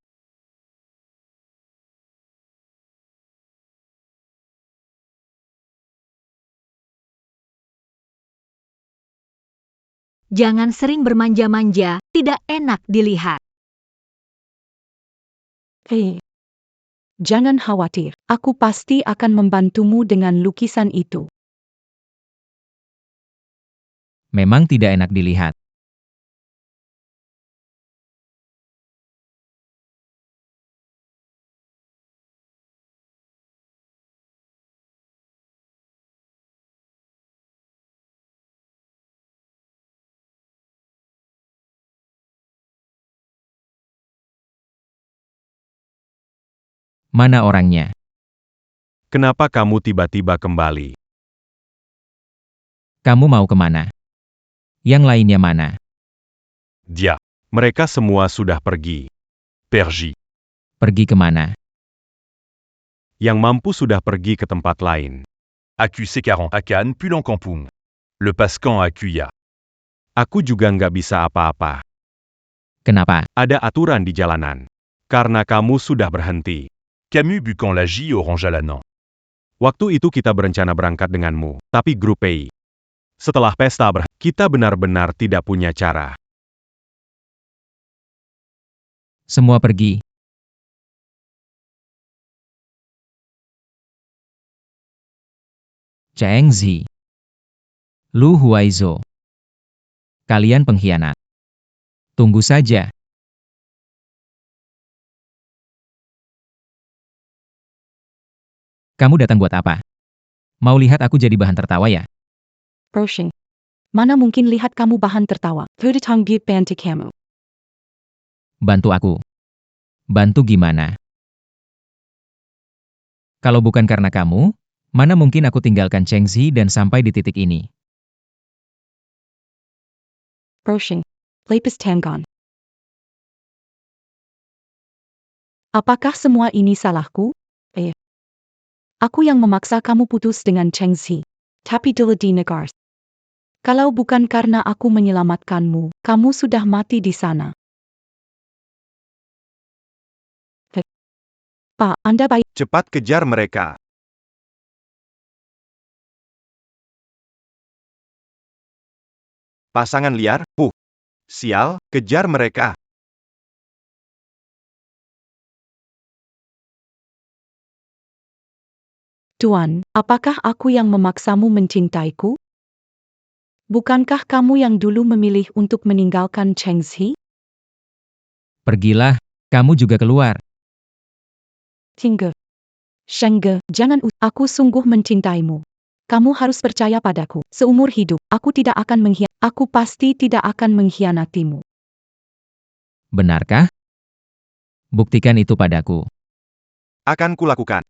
Jangan sering bermanja-manja, tidak enak dilihat. Hei. Jangan khawatir, aku pasti akan membantumu dengan lukisan itu. Memang tidak enak dilihat. Mana orangnya? Kenapa kamu tiba-tiba kembali? Kamu mau kemana? Yang lainnya mana? Dia. Mereka semua sudah pergi. Pergi. Pergi kemana? Yang mampu sudah pergi ke tempat lain. AQ40 à Cannes puis Kampung. Le Pascan à Cuya. Aku juga nggak bisa apa-apa. Kenapa? Ada aturan di jalanan. Karena kamu sudah berhenti. Camus Bucan la J Orange à l'Anan. Waktu itu kita berencana berangkat denganmu, tapi grup PI. Setelah pesta kita benar-benar tidak punya cara. Semua pergi. Cheng Zi. Lu Huaizo. Kalian pengkhianat. Tunggu saja. Kamu datang buat apa? Mau lihat aku jadi bahan tertawa ya? Pershing. Mana mungkin lihat kamu bahan tertawa. Terdatang biut bantu kamu. Bantu aku. Bantu gimana? Kalau bukan karena kamu, mana mungkin aku tinggalkan Cheng Zi dan sampai di titik ini? Pershing. Lapis Tangon. Apakah semua ini salahku? Aku yang memaksa kamu putus dengan Cheng Zi. Tapi dulu di negara. Kalau bukan karena aku menyelamatkanmu, kamu sudah mati di sana. Pak, Anda baik. Cepat kejar mereka. Pasangan liar, sial, kejar mereka. Tuan, apakah aku yang memaksamu mencintaiku? Bukankah kamu yang dulu memilih untuk meninggalkan Cheng Zi? Pergilah, kamu juga keluar. Tingge. Shengge, jangan aku sungguh mencintaimu. Kamu harus percaya padaku. Seumur hidup, aku tidak akan aku pasti tidak akan mengkhianatimu. Benarkah? Buktikan itu padaku. Akan kulakukan.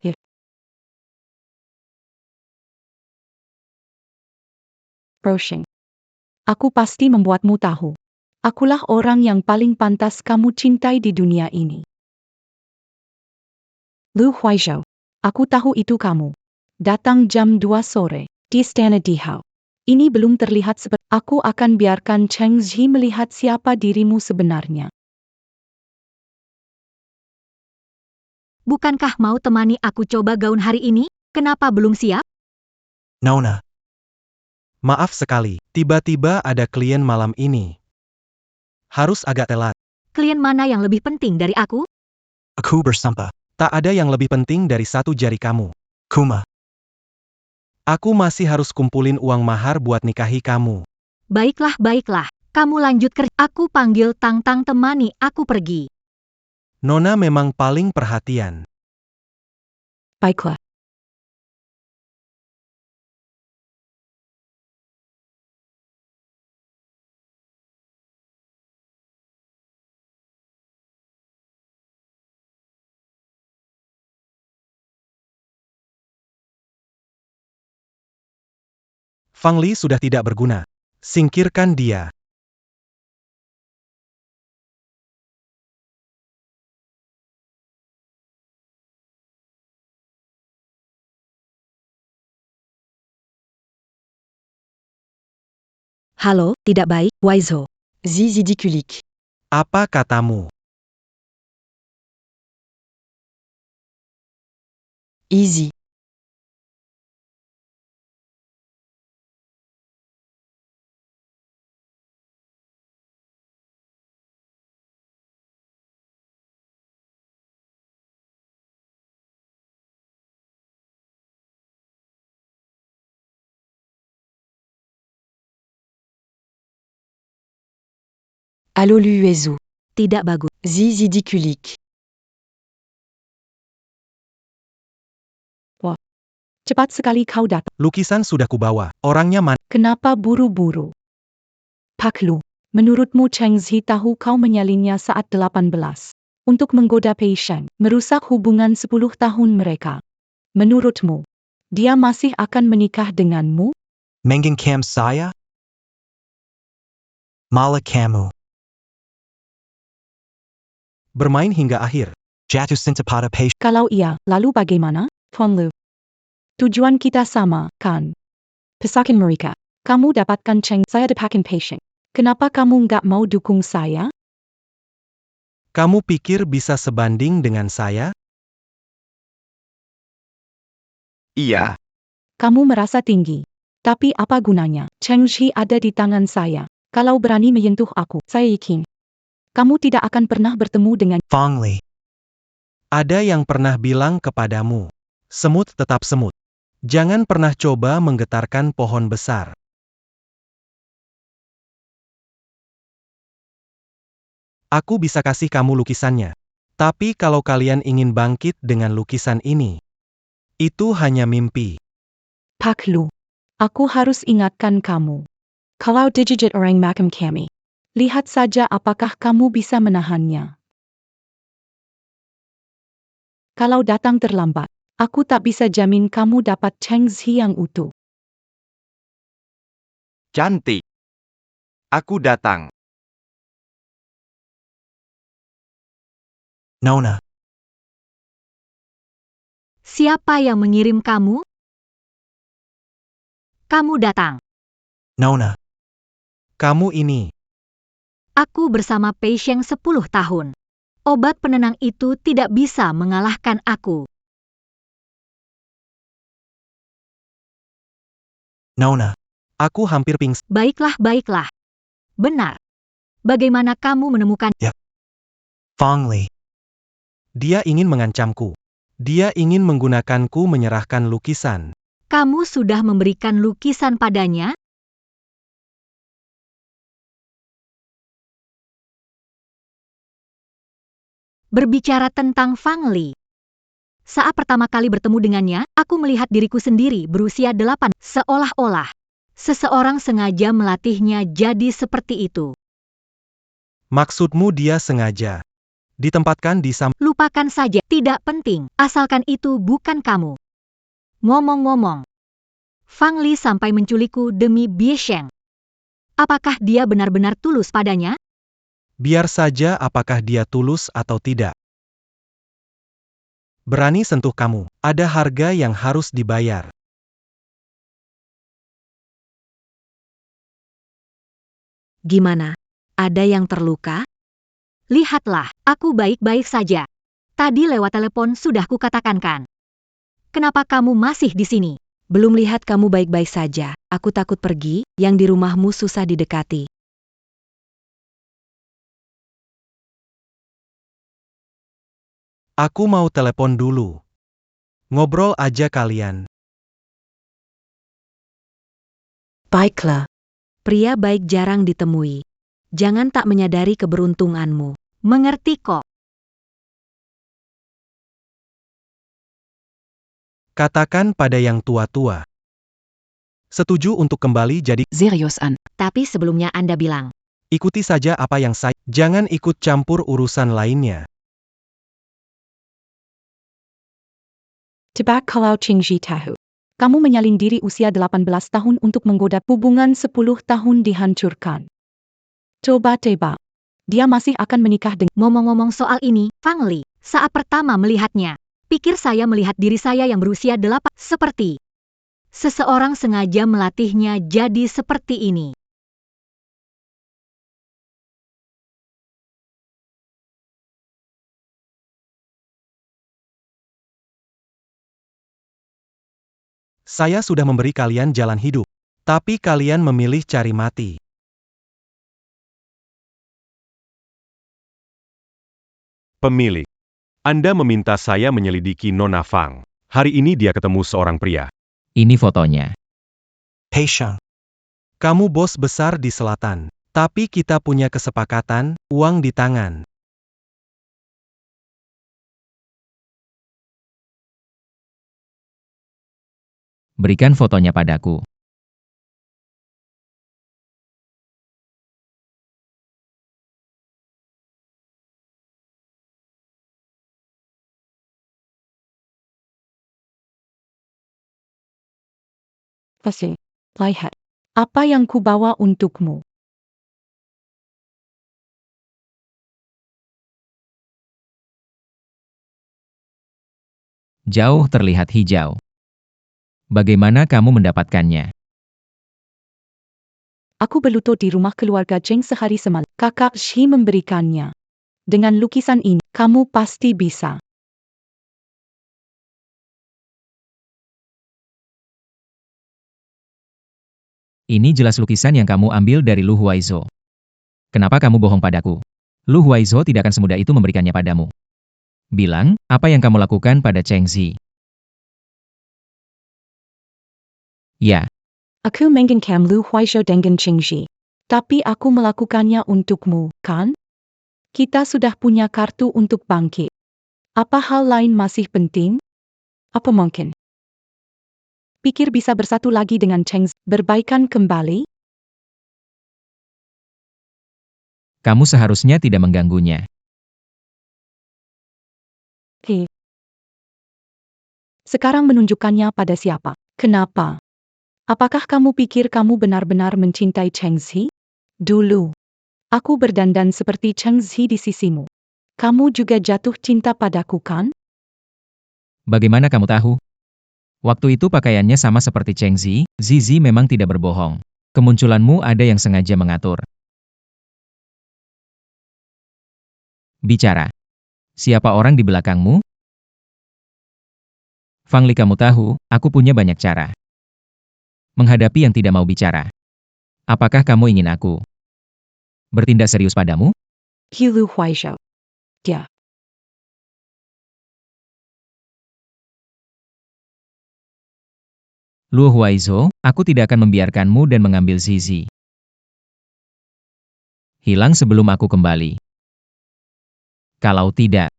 Pershing. Aku pasti membuatmu tahu. Akulah orang yang paling pantas kamu cintai di dunia ini. Lu Huaizhou. Aku tahu itu kamu. Datang jam 2 sore, di Istana Dihao. Ini belum terlihat seperti aku akan biarkan Cheng Zi melihat siapa dirimu sebenarnya. Bukankah mau temani aku coba gaun hari ini? Kenapa belum siap? Nona. Maaf sekali, tiba-tiba ada klien malam ini. Harus agak telat. Klien mana yang lebih penting dari aku? Aku bersampa. Tak ada yang lebih penting dari satu jari kamu. Kuma. Aku masih harus kumpulin uang mahar buat nikahi kamu. Baiklah, baiklah. Kamu lanjut kerja. Aku panggil Tang Tang temani aku pergi. Nona memang paling perhatian. Baiklah. Fang Li sudah tidak berguna. Singkirkan dia. Halo, tidak baik, Waizo. Zizi dikulik. Apa katamu? Easy. Halo Luezu. Tidak bagus. Zizi dikulik. Wah. Cepat sekali kau datang. Lukisan sudah kubawa. Orangnya mana? Kenapa buru-buru? Pak Lu, menurutmu Cheng Zi tahu kau menyalinnya saat 18? untuk menggoda Pei Sheng, merusak hubungan 10 tahun mereka. Menurutmu, dia masih akan menikah denganmu? Mengencam saya? Malah kamu. Bermain hingga akhir. Jatuh cinta pada Pei Sheng. Kalau iya, lalu bagaimana, Tuan Lu? Tujuan kita sama, kan? Pesakin mereka. Kamu dapatkan Cheng, saya dapatkan Pei Sheng. Kenapa kamu nggak mau dukung saya? Kamu pikir bisa sebanding dengan saya? Iya. Kamu merasa tinggi. Tapi apa gunanya? Cheng Shi ada di tangan saya. Kalau berani menyentuh aku, saya yakin kamu tidak akan pernah bertemu dengan Fang Li. Ada yang pernah bilang kepadamu, semut tetap semut. Jangan pernah coba menggetarkan pohon besar. Aku bisa kasih kamu lukisannya. Tapi kalau kalian ingin bangkit dengan lukisan ini, itu hanya mimpi. Pak Lu. Aku harus ingatkan kamu. Kalau digigit orang macam kami, lihat saja apakah kamu bisa menahannya. Kalau datang terlambat, aku tak bisa jamin kamu dapat Cheng Zi yang utuh. Cantik. Aku datang. Nona. Siapa yang mengirim kamu? Kamu datang. Nona. Kamu ini. Aku bersama Pei Sheng 10 tahun. Obat penenang itu tidak bisa mengalahkan aku. Nona. Aku hampir pingsan. Baiklah, baiklah. Benar. Bagaimana kamu menemukan? Fang Li. Dia ingin mengancamku. Dia ingin menggunakanku menyerahkan lukisan. Kamu sudah memberikan lukisan padanya? Berbicara tentang Fang Li. Saat pertama kali bertemu dengannya, aku melihat diriku sendiri berusia 8, seolah-olah seseorang sengaja melatihnya jadi seperti itu. Maksudmu dia sengaja ditempatkan di samping. Lupakan saja, tidak penting, asalkan itu bukan kamu. Ngomong-ngomong, Fang Li sampai menculikku demi Bie Sheng. Apakah dia benar-benar tulus padanya? Biar saja apakah dia tulus atau tidak. Berani sentuh kamu, ada harga yang harus dibayar. Gimana? Ada yang terluka? Lihatlah, aku baik-baik saja. Tadi lewat telepon sudah kukatakan kan. Kenapa kamu masih di sini? Belum lihat kamu baik-baik saja. Aku takut pergi, yang di rumahmu susah didekati. Aku mau telepon dulu. Ngobrol aja kalian. Baiklah. Pria baik jarang ditemui. Jangan tak menyadari keberuntunganmu. Mengerti kok. Katakan pada yang tua-tua. Setuju untuk kembali jadi. Seriusan. Tapi sebelumnya Anda bilang, Ikuti saja apa yang saya. Jangan ikut campur urusan lainnya. Tebak kalau Cheng Shi tahu. Kamu menyalin diri usia 18 tahun untuk menggoda hubungan 10 tahun dihancurkan. Coba tebak. Dia masih akan menikah dengan... Ngomong-ngomong soal ini, Fang Li, saat pertama melihatnya, pikir saya melihat diri saya yang berusia 8, seperti seseorang sengaja melatihnya jadi seperti ini. Saya sudah memberi kalian jalan hidup. Tapi kalian memilih cari mati. Pemilik. Anda meminta saya menyelidiki Nona Fang. Hari ini dia ketemu seorang pria. Ini fotonya. Pei Sheng. Kamu bos besar di selatan. Tapi kita punya kesepakatan, uang di tangan. Berikan fotonya padaku. Pasti. Lihat. Apa yang kubawa untukmu. Jauh terlihat hijau. Bagaimana kamu mendapatkannya? Aku berlutut di rumah keluarga Cheng sehari semalam. Kakak Shi memberikannya. Dengan lukisan ini, kamu pasti bisa. Ini jelas lukisan yang kamu ambil dari Lu Huaizo. Kenapa kamu bohong padaku? Lu Huaizo tidak akan semudah itu memberikannya padamu. Bilang, apa yang kamu lakukan pada Cheng Zi? Ya, Aku mengenkam Lu Huaishou dengan Cheng Zi. Tapi aku melakukannya untukmu, kan? Kita sudah punya kartu untuk bangkit. Apa hal lain masih penting? Apa mungkin? Pikir bisa bersatu lagi dengan Cheng Zi, berbaikan kembali? kamu seharusnya tidak mengganggunya. Sekarang menunjukkannya pada siapa? Kenapa? Apakah kamu pikir kamu benar-benar mencintai Cheng Zi? Dulu, aku berdandan seperti Cheng Zi di sisimu. Kamu juga jatuh cinta padaku, kan? Bagaimana kamu tahu? Waktu itu pakaiannya sama seperti Cheng Zi, Zizi memang tidak berbohong. Kemunculanmu ada yang sengaja mengatur. Bicara. Siapa orang di belakangmu? Fang Li, kamu tahu, aku punya banyak cara menghadapi yang tidak mau bicara. Apakah kamu ingin aku bertindak serius padamu? Lu Huaishou. Ya. Luo Huaizo, aku tidak akan membiarkanmu dan mengambil Zizi. Hilang sebelum aku kembali. Kalau tidak,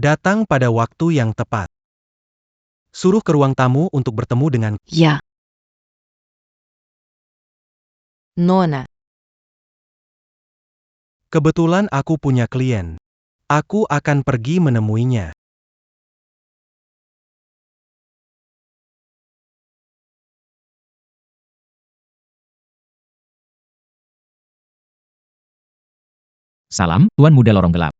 Datang pada waktu yang tepat. Suruh ke ruang tamu untuk bertemu dengan Ya. Nona. kebetulan aku punya klien. Aku akan pergi menemuinya. salam, Tuan Muda Lorong Gelap.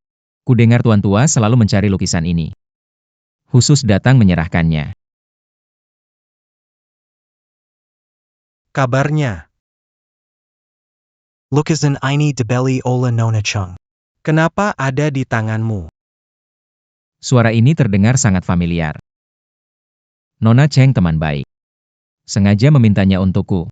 Kudengar Tuan Tua selalu mencari lukisan ini. Khusus datang menyerahkannya. Kabarnya, Lukisan ini dibeli oleh Nona Cheng. kenapa ada di tanganmu? Suara ini terdengar sangat familiar. Nona Cheng teman baik. Sengaja memintanya untukku.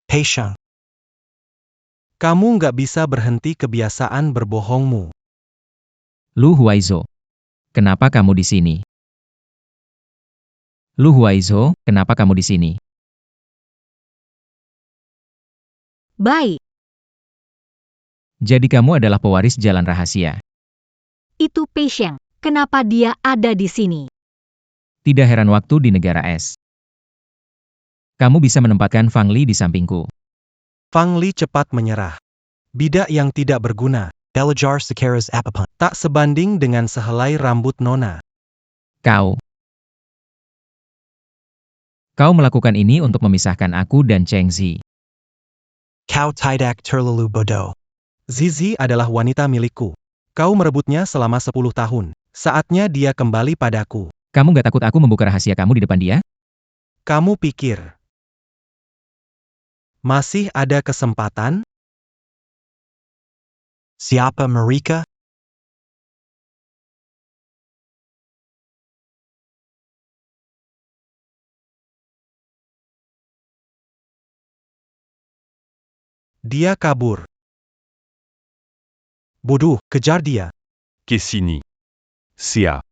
Hei Sheng, Kamu nggak bisa berhenti kebiasaan berbohongmu. Lu Huaizo. Kenapa kamu di sini? Lu Huaizo, kenapa kamu di sini? Baik, Jadi kamu adalah pewaris jalan rahasia. itu Pei Sheng. Kenapa dia ada di sini? Tidak heran waktu di negara es. Kamu bisa menempatkan Fang Li di sampingku. Fang Li cepat menyerah. Bidak yang tidak berguna, belajar sekeras apapun. tak sebanding dengan sehelai rambut Nona. Kau melakukan ini untuk memisahkan aku dan Cheng Zi. Kau tidak terlalu bodoh. Zizi adalah wanita milikku. Kau merebutnya selama 10 tahun. Saatnya dia kembali padaku. Kamu gak takut aku membuka rahasia kamu di depan dia? Kamu pikir masih ada kesempatan? Siapa mereka? Dia kabur. Bodoh, kejar dia. Kesini. Siap.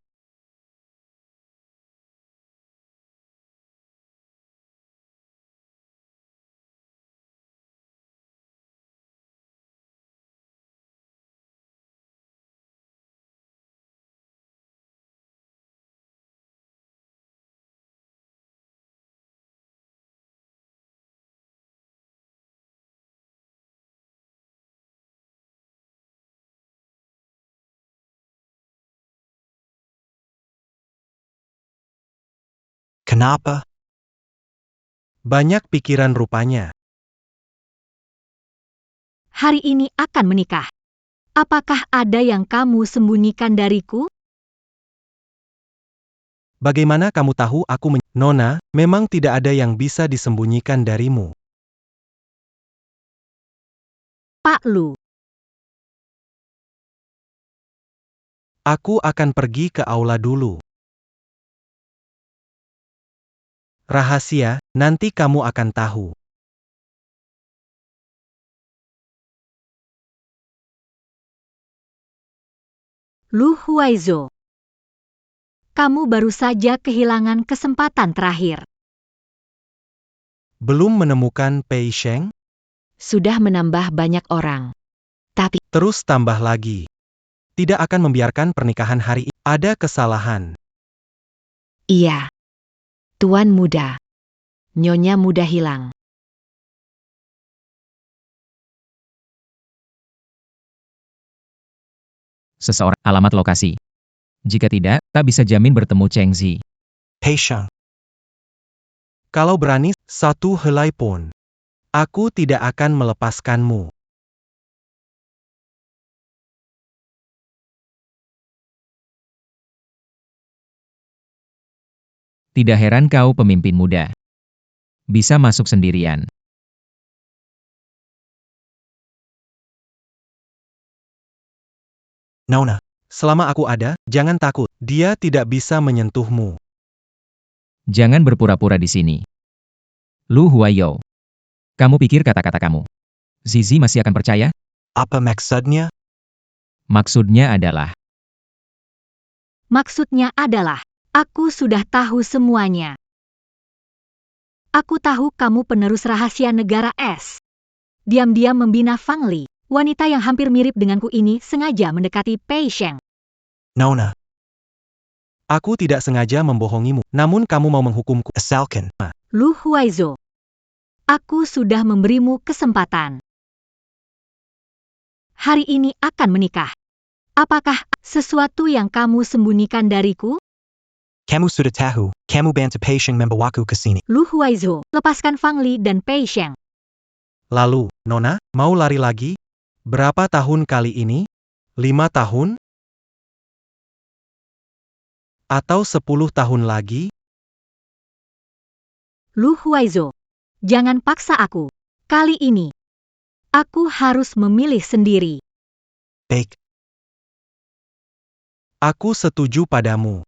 Kenapa? Banyak pikiran rupanya. Hari ini akan menikah. Apakah ada yang kamu sembunyikan dariku? Bagaimana kamu tahu Nona, memang tidak ada yang bisa disembunyikan darimu. Pak Lu. Aku akan pergi ke aula dulu. Rahasia, nanti kamu akan tahu. Lu Huaizo. Kamu baru saja kehilangan kesempatan terakhir. Belum menemukan Pei Sheng? Sudah menambah banyak orang. Tapi, Terus tambah lagi. Tidak akan membiarkan pernikahan hari ini. Ada kesalahan. iya. Tuan muda. Nyonya muda hilang. Seseorang, alamat lokasi. Jika tidak, tak bisa jamin bertemu Cheng Zi. Pei Sheng. Kalau berani, satu helai pun. Aku tidak akan melepaskanmu. Tidak heran kau pemimpin muda. Bisa masuk sendirian. Nona. Selama aku ada, jangan takut. Dia tidak bisa menyentuhmu. Jangan berpura-pura di sini. Lu Huayo. Kamu pikir kata-kata kamu Zizi masih akan percaya? Apa maksudnya? Maksudnya adalah, aku sudah tahu semuanya. Aku tahu kamu penerus rahasia negara S. Diam-diam membina Fang Li. Wanita yang hampir mirip denganku ini sengaja mendekati Pei Sheng. Nona. Aku tidak sengaja membohongimu, namun kamu mau menghukumku. Asalkan. Lu Huaizo. Aku sudah memberimu kesempatan. Hari ini akan menikah. Apakah sesuatu yang kamu sembunyikan dariku? Kamu sudah tahu, kamu bantu Pei Sheng membawaku ke sini. Lu Huaizo, lepaskan Fang Li dan Pei Sheng. Lalu, Nona, mau lari lagi? Berapa tahun kali ini? 5 tahun? Atau 10 tahun lagi? Lu Huaizo, jangan paksa aku. Kali ini, aku harus memilih sendiri. Baik. Aku setuju padamu.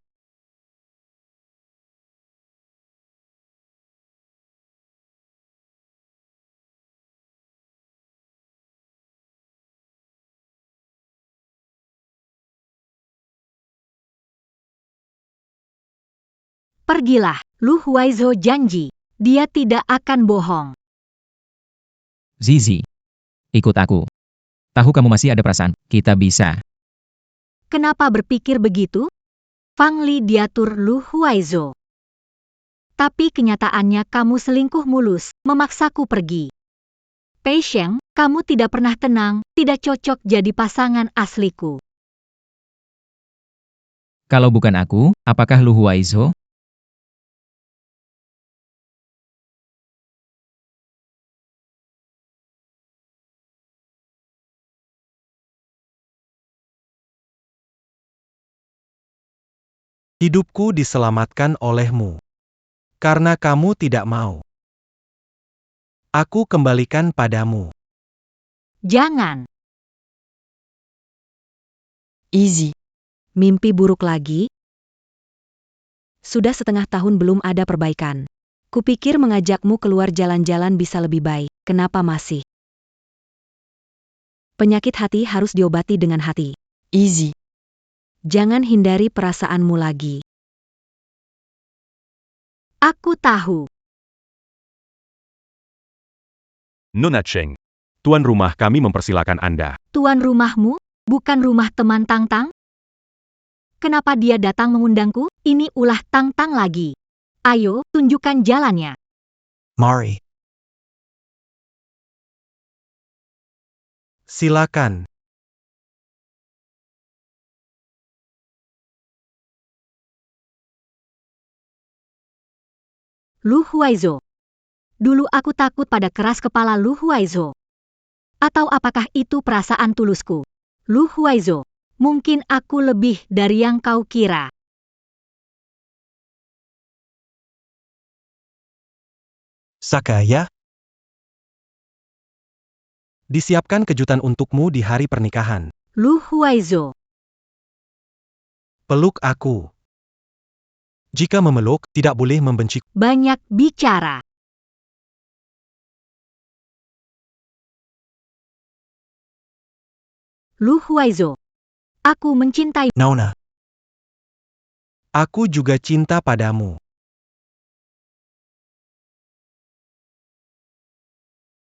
Pergilah, Lu Huaizo janji. Dia tidak akan bohong. Zizi. Ikut aku. Tahu kamu masih ada perasaan, kita bisa. Kenapa berpikir begitu? Fang Li diatur Lu Huaizo. Tapi kenyataannya kamu selingkuh mulus, memaksaku pergi. Pei Sheng, kamu tidak pernah tenang, tidak cocok jadi pasangan asliku. Kalau bukan aku, apakah Lu Huaizo? Hidupku diselamatkan olehmu. Karena kamu tidak mau. Aku kembalikan padamu. Jangan. Easy. Mimpi buruk lagi? Sudah setengah tahun belum ada perbaikan. Kupikir mengajakmu keluar jalan-jalan bisa lebih baik. Kenapa masih? Penyakit hati harus diobati dengan hati. Easy. Jangan hindari perasaanmu lagi. Aku tahu. Nona Cheng. Tuan rumah kami mempersilakan Anda. Tuan rumahmu, bukan rumah teman Tang Tang? Kenapa dia datang mengundangku? Ini ulah Tang Tang lagi. Ayo, tunjukkan jalannya. Mari. Silakan. Lu Huaizo. Dulu aku takut pada keras kepala Lu Huaizo. Atau apakah itu perasaan tulusku? Lu Huaizo, mungkin aku lebih dari yang kau kira. Saka ya? Disiapkan kejutan untukmu di hari pernikahan. Lu Huaizo. Peluk aku. Jika memeluk, tidak boleh membenci. Banyak bicara. Lu Huaizo. Aku mencintai. Nona. Aku juga cinta padamu.